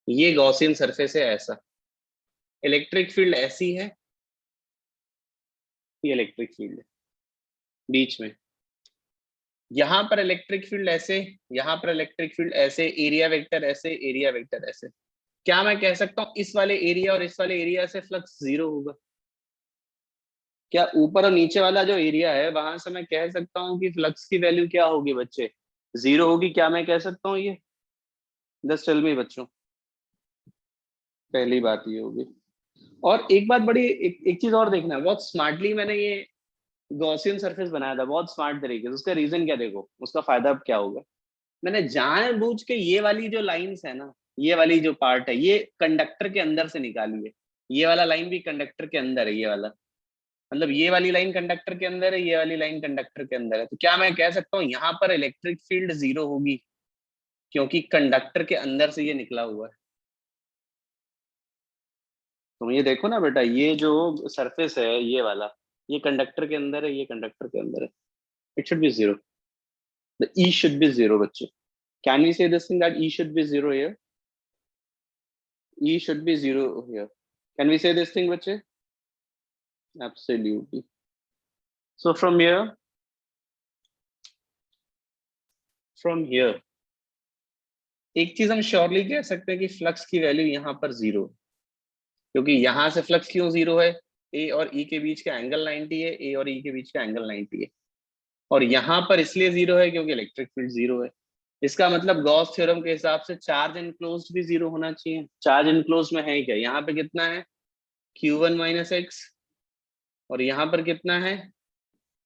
ये गॉसियन सरफेस है ऐसा, इलेक्ट्रिक फील्ड ऐसी है, ये इलेक्ट्रिक फील्ड है बीच में, यहाँ पर इलेक्ट्रिक फील्ड ऐसे, यहाँ पर इलेक्ट्रिक फील्ड ऐसे, एरिया वेक्टर ऐसे, एरिया वेक्टर ऐसे। क्या मैं कह सकता हूँ इस वाले एरिया और इस वाले एरिया से फ्लक्स जीरो होगा? क्या ऊपर और नीचे वाला जो एरिया है वहां से मैं कह सकता हूँ कि फ्लक्स की वैल्यू क्या होगी बच्चे, जीरो होगी? क्या मैं कह सकता हूँ ये? जस्ट टेल मी बच्चों। पहली बात ये होगी। और एक बात बड़ी, एक चीज और देखना है, बहुत स्मार्टली मैंने ये गॉसियन सरफेस बनाया था, बहुत स्मार्ट तरीके से। उसका रीजन क्या, देखो उसका फायदा अब क्या होगा। मैंने जानबूझ के ये वाली जो लाइंस है ना, ये वाली जो पार्ट है ये कंडक्टर के अंदर से निकाली है। ये वाला लाइन भी कंडक्टर के अंदर है, ये वाला, मतलब ये वाली लाइन कंडक्टर के अंदर है, ये वाली लाइन कंडक्टर के अंदर है। तो क्या मैं कह सकता हूँ यहाँ पर इलेक्ट्रिक फील्ड जीरो होगी, क्योंकि कंडक्टर के अंदर से ये निकला हुआ है। तुम ये देखो ना बेटा, ये जो सरफेस है ये वाला, ये कंडक्टर के अंदर है, ये कंडक्टर के अंदर है। It should be zero, the E should be zero बच्चे। कैन वी से this thing that E should be zero here? E should be zero here. Can we say this thing, bache? Absolutely. So from here, एक चीज हम surely कह सकते हैं कि flux की वैल्यू यहाँ पर जीरो, क्योंकि यहाँ से फ्लक्स क्यों जीरो है, ए और ई के बीच का एंगल 90 है, ए और ई के बीच का एंगल 90 है। और यहाँ पर इसलिए जीरो है क्योंकि इलेक्ट्रिक फील्ड जीरो है। इसका मतलब गॉस थ्योरम के हिसाब से चार्ज इनक्लोज्ड भी जीरो होना चाहिए। चार्ज इनक्लोज्ड में है क्या, यहाँ पे कितना है Q1 माइनस एक्स, और यहाँ पर कितना है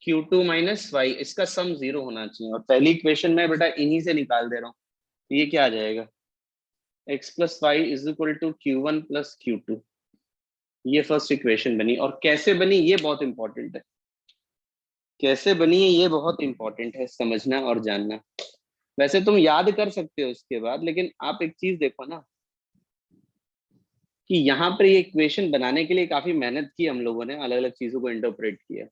Q2 माइनस वाई, इसका सम जीरो होना चाहिए। और पहली इक्वेशन में बेटा इन्हीं से निकाल दे रहा हूँ, तो ये क्या आ जाएगा, x plus y is equal to Q1 plus Q2। ये फर्स्ट इक्वेशन बनी। और कैसे बनी ये बहुत इंपॉर्टेंट है, कैसे बनी है ये बहुत इंपॉर्टेंट है समझना और जानना। वैसे तुम याद कर सकते हो उसके बाद, लेकिन आप एक चीज देखो ना, कि यहाँ पर ये इक्वेशन बनाने के लिए काफी मेहनत की हम लोगों ने, अलग अलग चीजों को इंटरप्रेट किया।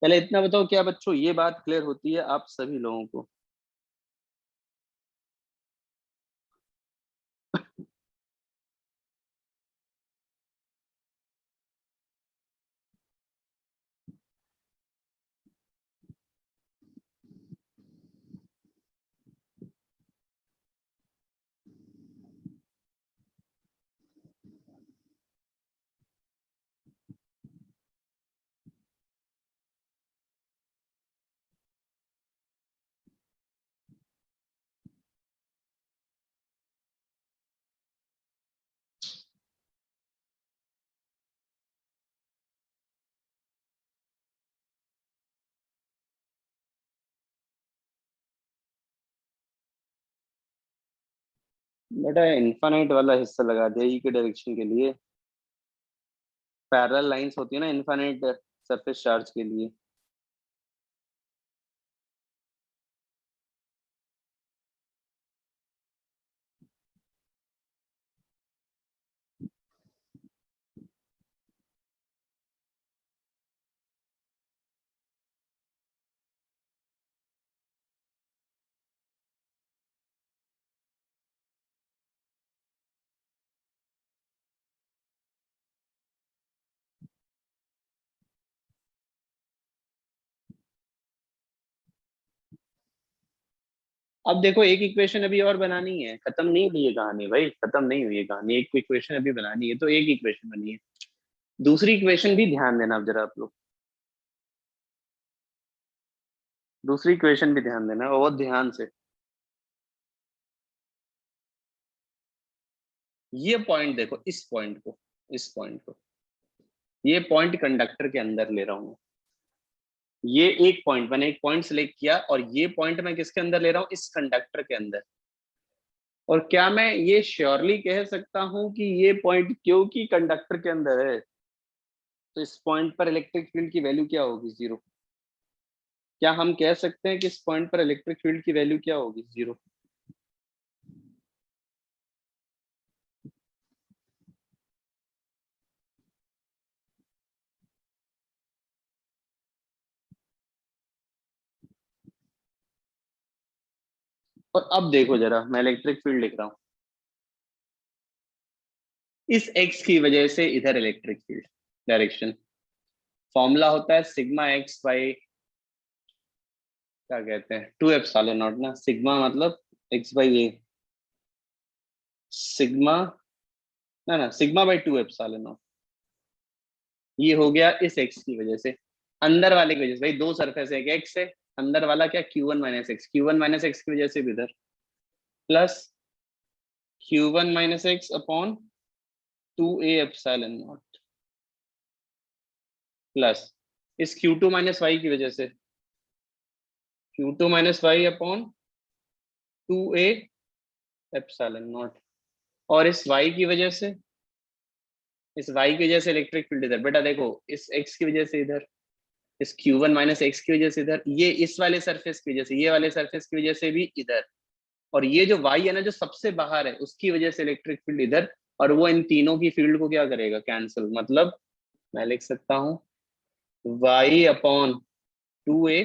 पहले इतना बताओ, क्या बच्चों ये बात क्लियर होती है आप सभी लोगों को? बेटा इनफाइनाइट वाला हिस्सा लगा दिया ई के डायरेक्शन के लिए। पैरेलल लाइंस होती है ना इनफाइनाइट सरफेस चार्ज के लिए। अब देखो एक इक्वेशन अभी और बनानी है, खत्म नहीं हुई है कहानी भाई, खत्म नहीं हुई है कहानी, एक इक्वेशन अभी बनानी है, तो एक इक्वेशन बनी है। दूसरी इक्वेशन भी ध्यान देना अब जरा आप लोग, दूसरी इक्वेशन भी ध्यान देना बहुत ध्यान से। ये पॉइंट देखो, इस पॉइंट को, इस पॉइंट को, ये पॉइंट कंडक्टर के अंदर ले रहा हूं। ये एक पॉइंट, मैंने एक पॉइंट सिलेक्ट किया और ये पॉइंट मैं किसके अंदर ले रहा हूँ, इस कंडक्टर के अंदर। और क्या मैं ये श्योरली कह सकता हूं कि ये पॉइंट क्योंकि कंडक्टर के अंदर है, तो इस पॉइंट पर इलेक्ट्रिक फील्ड की वैल्यू क्या होगी, जीरो। क्या हम कह सकते हैं कि इस पॉइंट पर इलेक्ट्रिक फील्ड की वैल्यू क्या होगी, जीरो। और अब देखो जरा, मैं इलेक्ट्रिक फील्ड लिख रहा हूँ, इस एक्स की वजह से इधर इलेक्ट्रिक फील्ड डायरेक्शन, फॉर्मूला होता है सिग्मा एक्स बाई, क्या कहते हैं, 2 एप्सिलॉन नॉट ना, सिग्मा मतलब एक्स बाई ए, सिग्मा, ना ना, सिग्मा बाई 2 एप्सिलॉन नॉट। ये हो गया इस एक्स की वजह से, अंदर वाले की वजह से, भाई दो सरफेस है, एक एक्स है, अंदर वाला क्या, Q1 - x, Q1 - x की वजह से भी इधर, plus Q1 - x upon 2a epsilon not, plus इस Q2 - y की वजह से Q2 - y upon 2a epsilon not, और इस y की वजह से, इस y की वजह से इलेक्ट्रिक फील्ड इधर, बेटा देखो इस x की वजह से इधर, इस Q1 - x की वजह से इधर, ये इस वाले सरफेस की वजह से, ये वाले सरफेस की वजह से भी इधर, और ये जो y है ना जो सबसे बाहर है, उसकी वजह से इलेक्ट्रिक फील्ड इधर, और वो इन तीनों की फील्ड को क्या करेगा, कैंसिल। मतलब मैं लिख सकता हूँ y upon 2a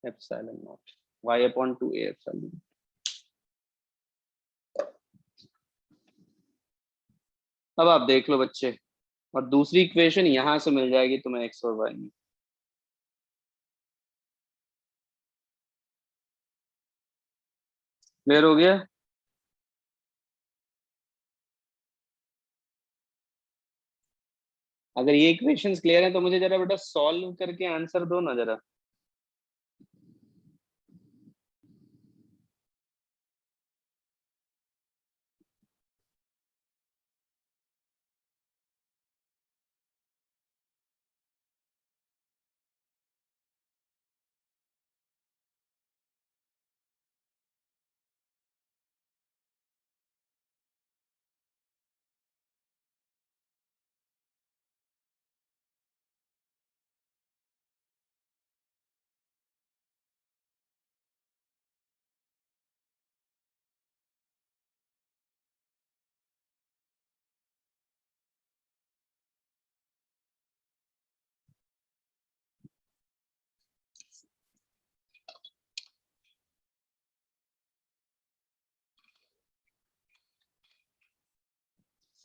epsilon not, y upon 2a epsilon. अब आप देख लो बच्चे, और दूसरी इक्वेशन यहां से मिल जाएगी तुम्हें x और y में। क्लियर हो गया। अगर ये इक्वेशंस क्लियर है तो मुझे जरा बेटा सॉल्व करके आंसर दो ना जरा।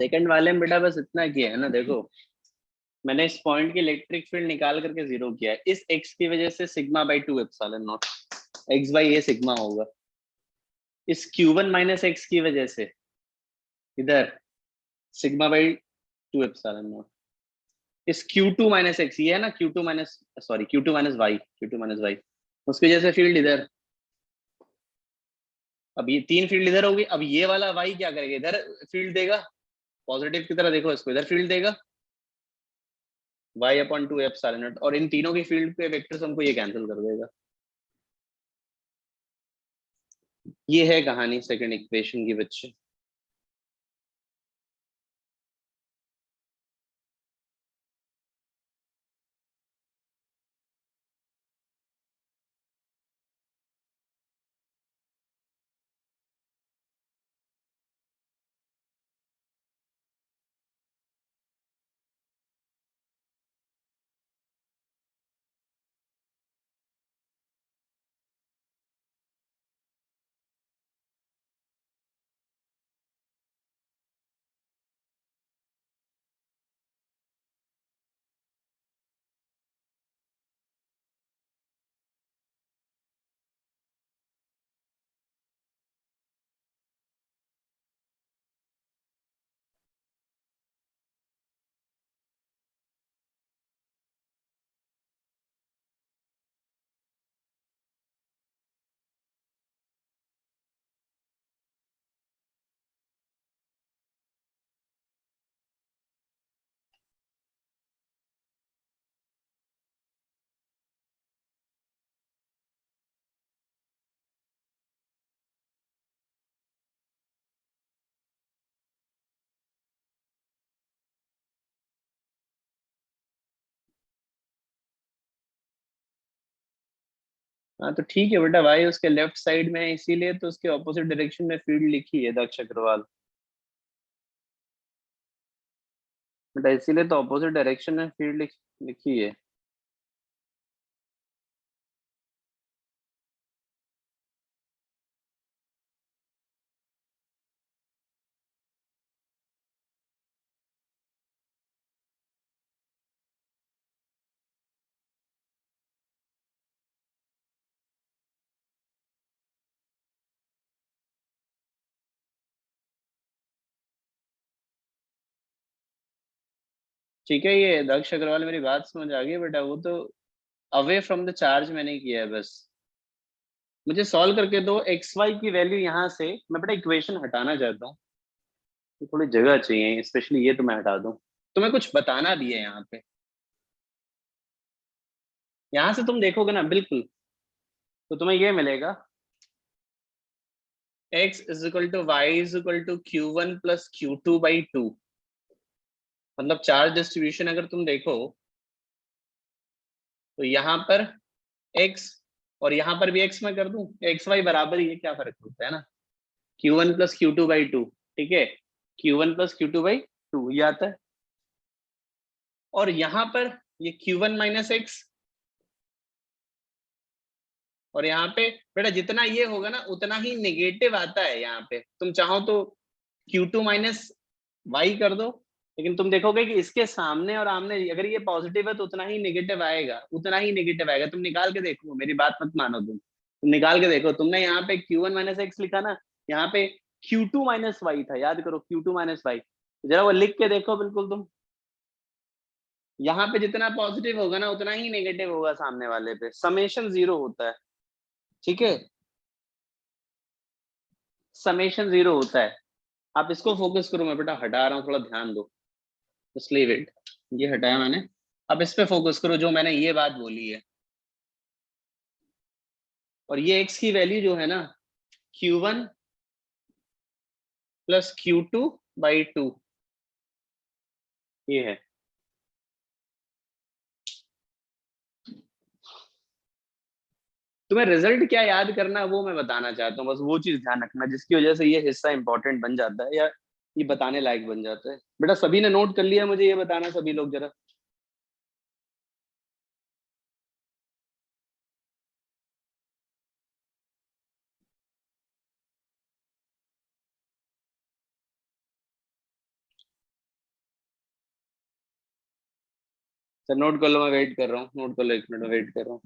सेकंड वाले में बेटा बस इतना किया है ना, देखो मैंने इस पॉइंट की इलेक्ट्रिक फील्ड निकाल करके जीरो किया है, इस एक्स की वजह से sigma by 2 epsilon not, x by A sigma होगा, इस Q1 - x की वजह से इधर सिग्मा बाई 2 एप्सिलॉन नॉट, इस Q2 - x, ये है ना Q2 minus, sorry Q2 - y, उसकी वजह से फील्ड इधर। अब ये तीन फील्ड इधर होगी, अब ये वाला y क्या करेगा, इधर फील्ड देगा, पॉजिटिव की तरह देखो इसको, इधर फील्ड देगा y अपॉन 2 एप्सिलॉन नॉट, और इन तीनों की फील्ड के वेक्टर्स हमको ये कैंसिल कर देगा। ये है कहानी सेकंड इक्वेशन की बच्चे। हाँ तो ठीक है बेटा, वाई उसके लेफ्ट साइड में है इसीलिए तो उसके ऑपोजिट डायरेक्शन में फील्ड लिखी है दक्ष अग्रवाल। बेटा इसीलिए तो ऑपोजिट डायरेक्शन में फील्ड लिखी है। ठीक है, ये दक्ष अग्रवाल मेरी बात समझ आ गई बेटा, वो तो अवे फ्रॉम द चार्ज मैंने किया है बस। मुझे सॉल्व करके दो एक्स वाई की वैल्यू यहाँ से, मैं बेटा इक्वेशन हटाना चाहता हूँ, तो थोड़ी जगह चाहिए, स्पेशली ये तो मैं हटा दूं। तुम्हें कुछ बताना भी है यहाँ पे, यहाँ से तुम देखोगे ना बिल्कुल, तो तुम्हें ये मिलेगा x is equal to y is equal to Q1 plus Q2/2। मतलब चार्ज डिस्ट्रीब्यूशन अगर तुम देखो तो यहाँ पर x और यहाँ पर भी x मैं कर दूं, एक्स वाई बराबर ही है, क्या फर्क पड़ता है ना। Q1 प्लस Q2/2, ठीक है, Q1 प्लस Q2/2 ये आता है। और यहाँ पर ये Q1 माइनस एक्स, और यहाँ पे बेटा जितना ये होगा ना उतना ही नेगेटिव आता है। यहाँ पे तुम चाहो तो Q2 माइनस वाई कर दो, लेकिन तुम देखोगे कि इसके सामने और आमने अगर ये पॉजिटिव है तो उतना ही नेगेटिव आएगा, उतना ही नेगेटिव आएगा। तुम निकाल के देखो, मेरी बात मत मानो, तुम निकाल के देखो। तुमने यहाँ पे Q1 माइनस एक्स लिखा ना, यहाँ पे Q2 माइनस वाई था, याद करो Q2 माइनस वाई, जरा वो लिख के देखो बिल्कुल तुम। यहाँ पे जितना पॉजिटिव होगा ना उतना ही नेगेटिव होगा सामने वाले पे, समेशन जीरो होता है, ठीक है, समेशन जीरो होता है। आप इसको फोकस करो, मैं बेटा हटा रहा हूँ, थोड़ा ध्यान दो, जस्ट लीव इट। ये हटाया मैंने, अब इस पे फोकस करो जो मैंने ये बात बोली है। और ये x की वैल्यू जो है ना Q1 प्लस Q2/2 ये है। तुम्हें रिजल्ट क्या याद करना है वो मैं बताना चाहता हूँ, बस वो चीज ध्यान रखना जिसकी वजह से ये हिस्सा इंपॉर्टेंट बन जाता है या ये बताने लायक बन जाता है। बेटा सभी ने नोट कर लिया, मुझे ये बताना सभी लोग जरा। सर नोट कर लो, मैं वेट कर रहा हूँ, नोट कर लो, एक मिनट में वेट कर रहा हूँ।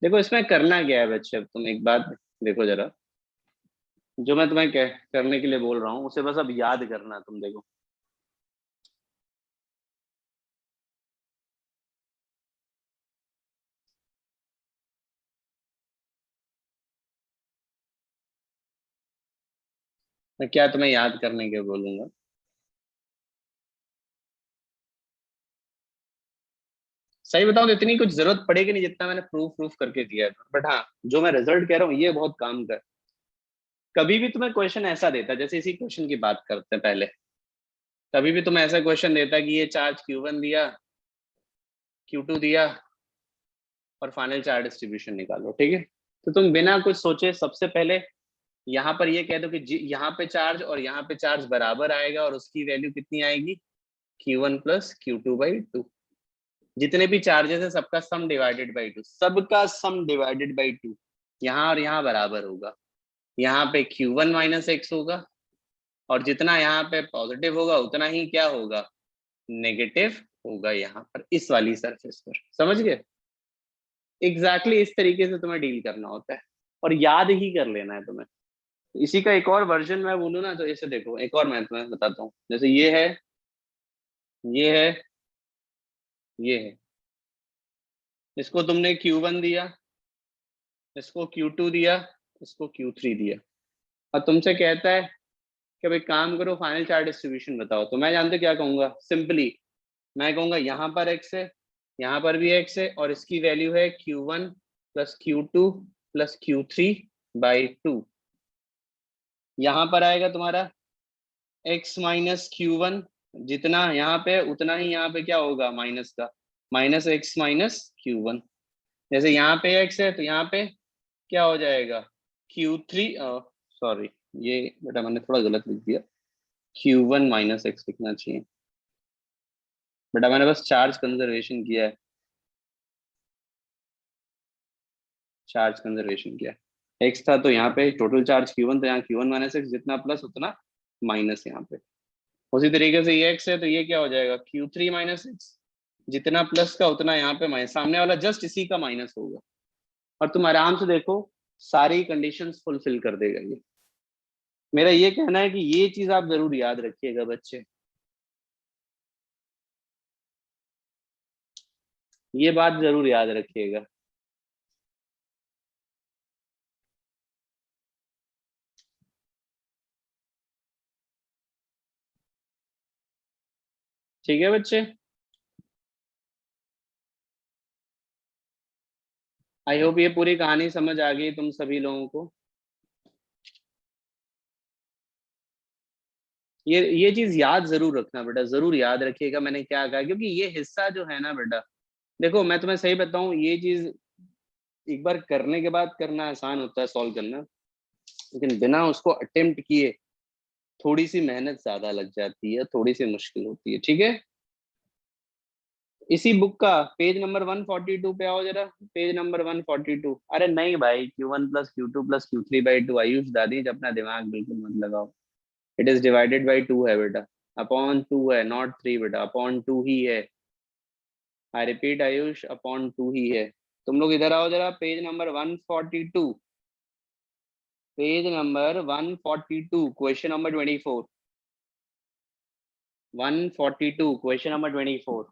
देखो इसमें करना क्या है बच्चे, अब तुम एक बात देखो जरा, जो मैं तुम्हें करने के लिए बोल रहा हूँ उसे बस अब याद करना। तुम देखो मैं क्या तुम्हें याद करने के बोलूंगा? सही बताऊं तो इतनी कुछ जरूरत पड़ेगी नहीं जितना मैंने प्रूफ प्रूफ करके दिया है, बट हाँ, जो मैं रिजल्ट कह रहा हूँ ये बहुत काम कर। कभी भी तुम्हें क्वेश्चन ऐसा देता, जैसे इसी क्वेश्चन की बात करते हैं पहले, कभी भी तुम्हें ऐसा क्वेश्चन देता कि ये चार्ज Q1 दिया, Q2 दिया, और फाइनल चार्ज डिस्ट्रीब्यूशन निकालो, ठीक है? तो तुम बिना कुछ सोचे सबसे पहले यहाँ पर ये कह दो कि यहाँ पे चार्ज और यहाँ पे चार्ज बराबर आएगा, और उसकी वैल्यू कितनी आएगी? Q1 plus Q2/2। जितने भी चार्जेस है सबका सम डिवाइडेड बाई टू, सबका सम डिवाइडेड बाई टू, यहाँ और यहाँ बराबर होगा। यहाँ पे Q1 माइनस एक्स होगा, और जितना यहाँ पे पॉजिटिव होगा उतना ही क्या होगा? नेगेटिव होगा यहाँ पर, इस वाली सरफेस पर। समझ गए? एग्जैक्टली इस तरीके से तुम्हें डील करना होता है, और याद ही कर लेना है तुम्हें। इसी का एक और वर्जन मैं बोलूँ ना, तो इसे देखो, एक और मैं तुम्हें बताता हूँ। जैसे ये है, ये है, ये है, इसको तुमने Q1 दिया, इसको Q2 दिया, इसको Q3 दिया, और तुमसे कहता है कि भाई काम करो, फाइनल चार्ज डिस्ट्रीब्यूशन बताओ। तो मैं जानते क्या कहूंगा? सिंपली मैं कहूंगा यहाँ पर x है, यहाँ पर भी x है, और इसकी वैल्यू है Q1 plus Q2 plus Q3/2। यहाँ पर आएगा तुम्हारा x माइनस Q1, जितना यहाँ पे उतना ही यहाँ पे क्या होगा? माइनस का, माइनस x माइनस Q1। जैसे यहाँ पे x है तो यहाँ पे क्या हो जाएगा? Q3, सॉरी, ये बेटा मैंने थोड़ा गलत लिख दिया, Q1 माइनस एक्स लिखना चाहिए। बेटा मैंने बस चार्ज कंजर्वेशन किया है, चार्ज कंजर्वेशन किया है। एक्स था तो यहाँ पे टोटल चार्ज Q1, तो यहाँ Q1 माइनस एक्स, जितना प्लस उतना माइनस यहाँ पे। उसी तरीके से ये एक्स है तो ये क्या हो जाएगा? Q3 माइनस एक्स, जितना प्लस का उतना यहाँ पे माइनस, सामने वाला जस्ट इसी का माइनस होगा। और तुम आराम से देखो, सारी कंडीशंस फुलफिल कर देगा ये। मेरा ये कहना है कि ये चीज आप जरूर याद रखिएगा बच्चे, ये बात जरूर याद रखिएगा। ठीक है बच्चे? आई होप ये पूरी कहानी समझ आ गई तुम सभी लोगों को। ये चीज याद जरूर रखना बेटा, जरूर याद रखिएगा मैंने क्या कहा, क्योंकि ये हिस्सा जो है ना बेटा, देखो मैं तुम्हें सही बताऊं, ये चीज एक बार करने के बाद करना आसान होता है, सॉल्व करना, लेकिन बिना उसको अटेम्प्ट किए थोड़ी सी मेहनत ज्यादा लग जाती है, थोड़ी सी मुश्किल होती है, ठीक है? इसी बुक का पेज नंबर 142 पे आओ जरा, पेज नंबर 142। अरे नहीं भाई, Q1 plus Q2 plus Q3/2, Ayush दादी अपना दिमाग बिल्कुल मत लगाओ। It is divided by two है बेटा, अपॉन टू है, नॉट थ्री बेटा, अपॉन टू ही है। I repeat Ayush, upon two ही है। तुम लोग इधर आओ जरा, page number 142, page number 142, question number 24, 142, question number 24।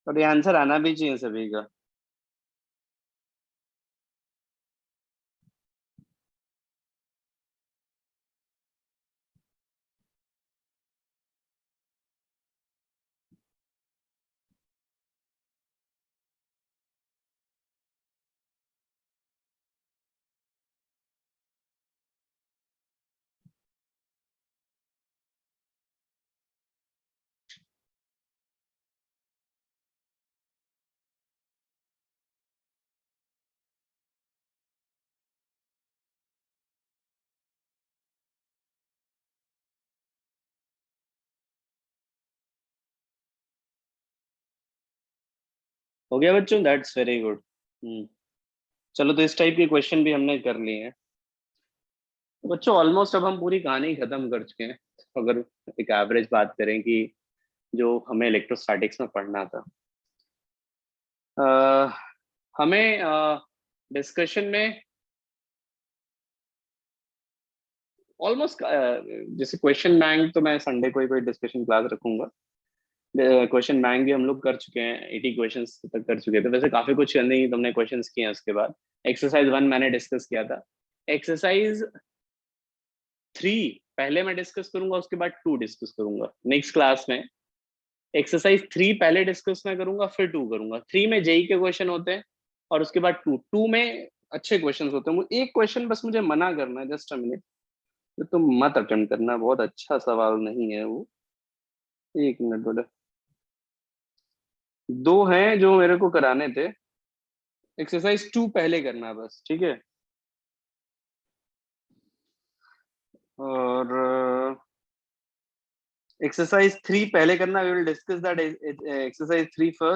और ये आंसर आना भी चाहिए सभी का। हो गया बच्चों, दैट्स वेरी गुड। चलो, तो इस टाइप के क्वेश्चन भी हमने कर लिए हैं। तो बच्चों ऑलमोस्ट अब हम पूरी कहानी खत्म कर चुके हैं। तो अगर एक एवरेज बात करें कि जो हमें इलेक्ट्रोस्टैटिक्स में पढ़ना था, अ, हमें डिस्कशन में ऑलमोस्ट, जैसे क्वेश्चन बैंक तो मैं संडे को ही कोई डिस्कशन क्लास रखूंगा। क्वेश्चन बैंक भी हम लोग कर चुके हैं, 80 क्वेश्चंस तक कर चुके थे। वैसे काफी कुछ करने की तुमने क्वेश्चंस किए हैं। उसके बाद एक्सरसाइज 1 मैंने डिस्कस किया था। एक्सरसाइज 3 पहले मैं डिस्कस करूंगा, उसके बाद 2 डिस्कस करूंगा नेक्स्ट क्लास में। एक्सरसाइज 3 पहले डिस्कस मैं करूंगा, फिर 2 करूंगा। 3 में जेई के क्वेश्चन होते हैं, और उसके बाद 2 में अच्छे क्वेश्चन होते हैं। एक क्वेश्चन बस मुझे मना करना है, जस्ट अ मिनट। तो तुम मत अटेम्प्ट करना, बहुत अच्छा सवाल नहीं है वो। एक मिनट बोले। दो हैं जो मेरे को कराने थे। एक्सरसाइज 2 पहले करना है बस, ठीक है। और एक्सरसाइज 3 पहले करना, we will discuss that exercise 3 first.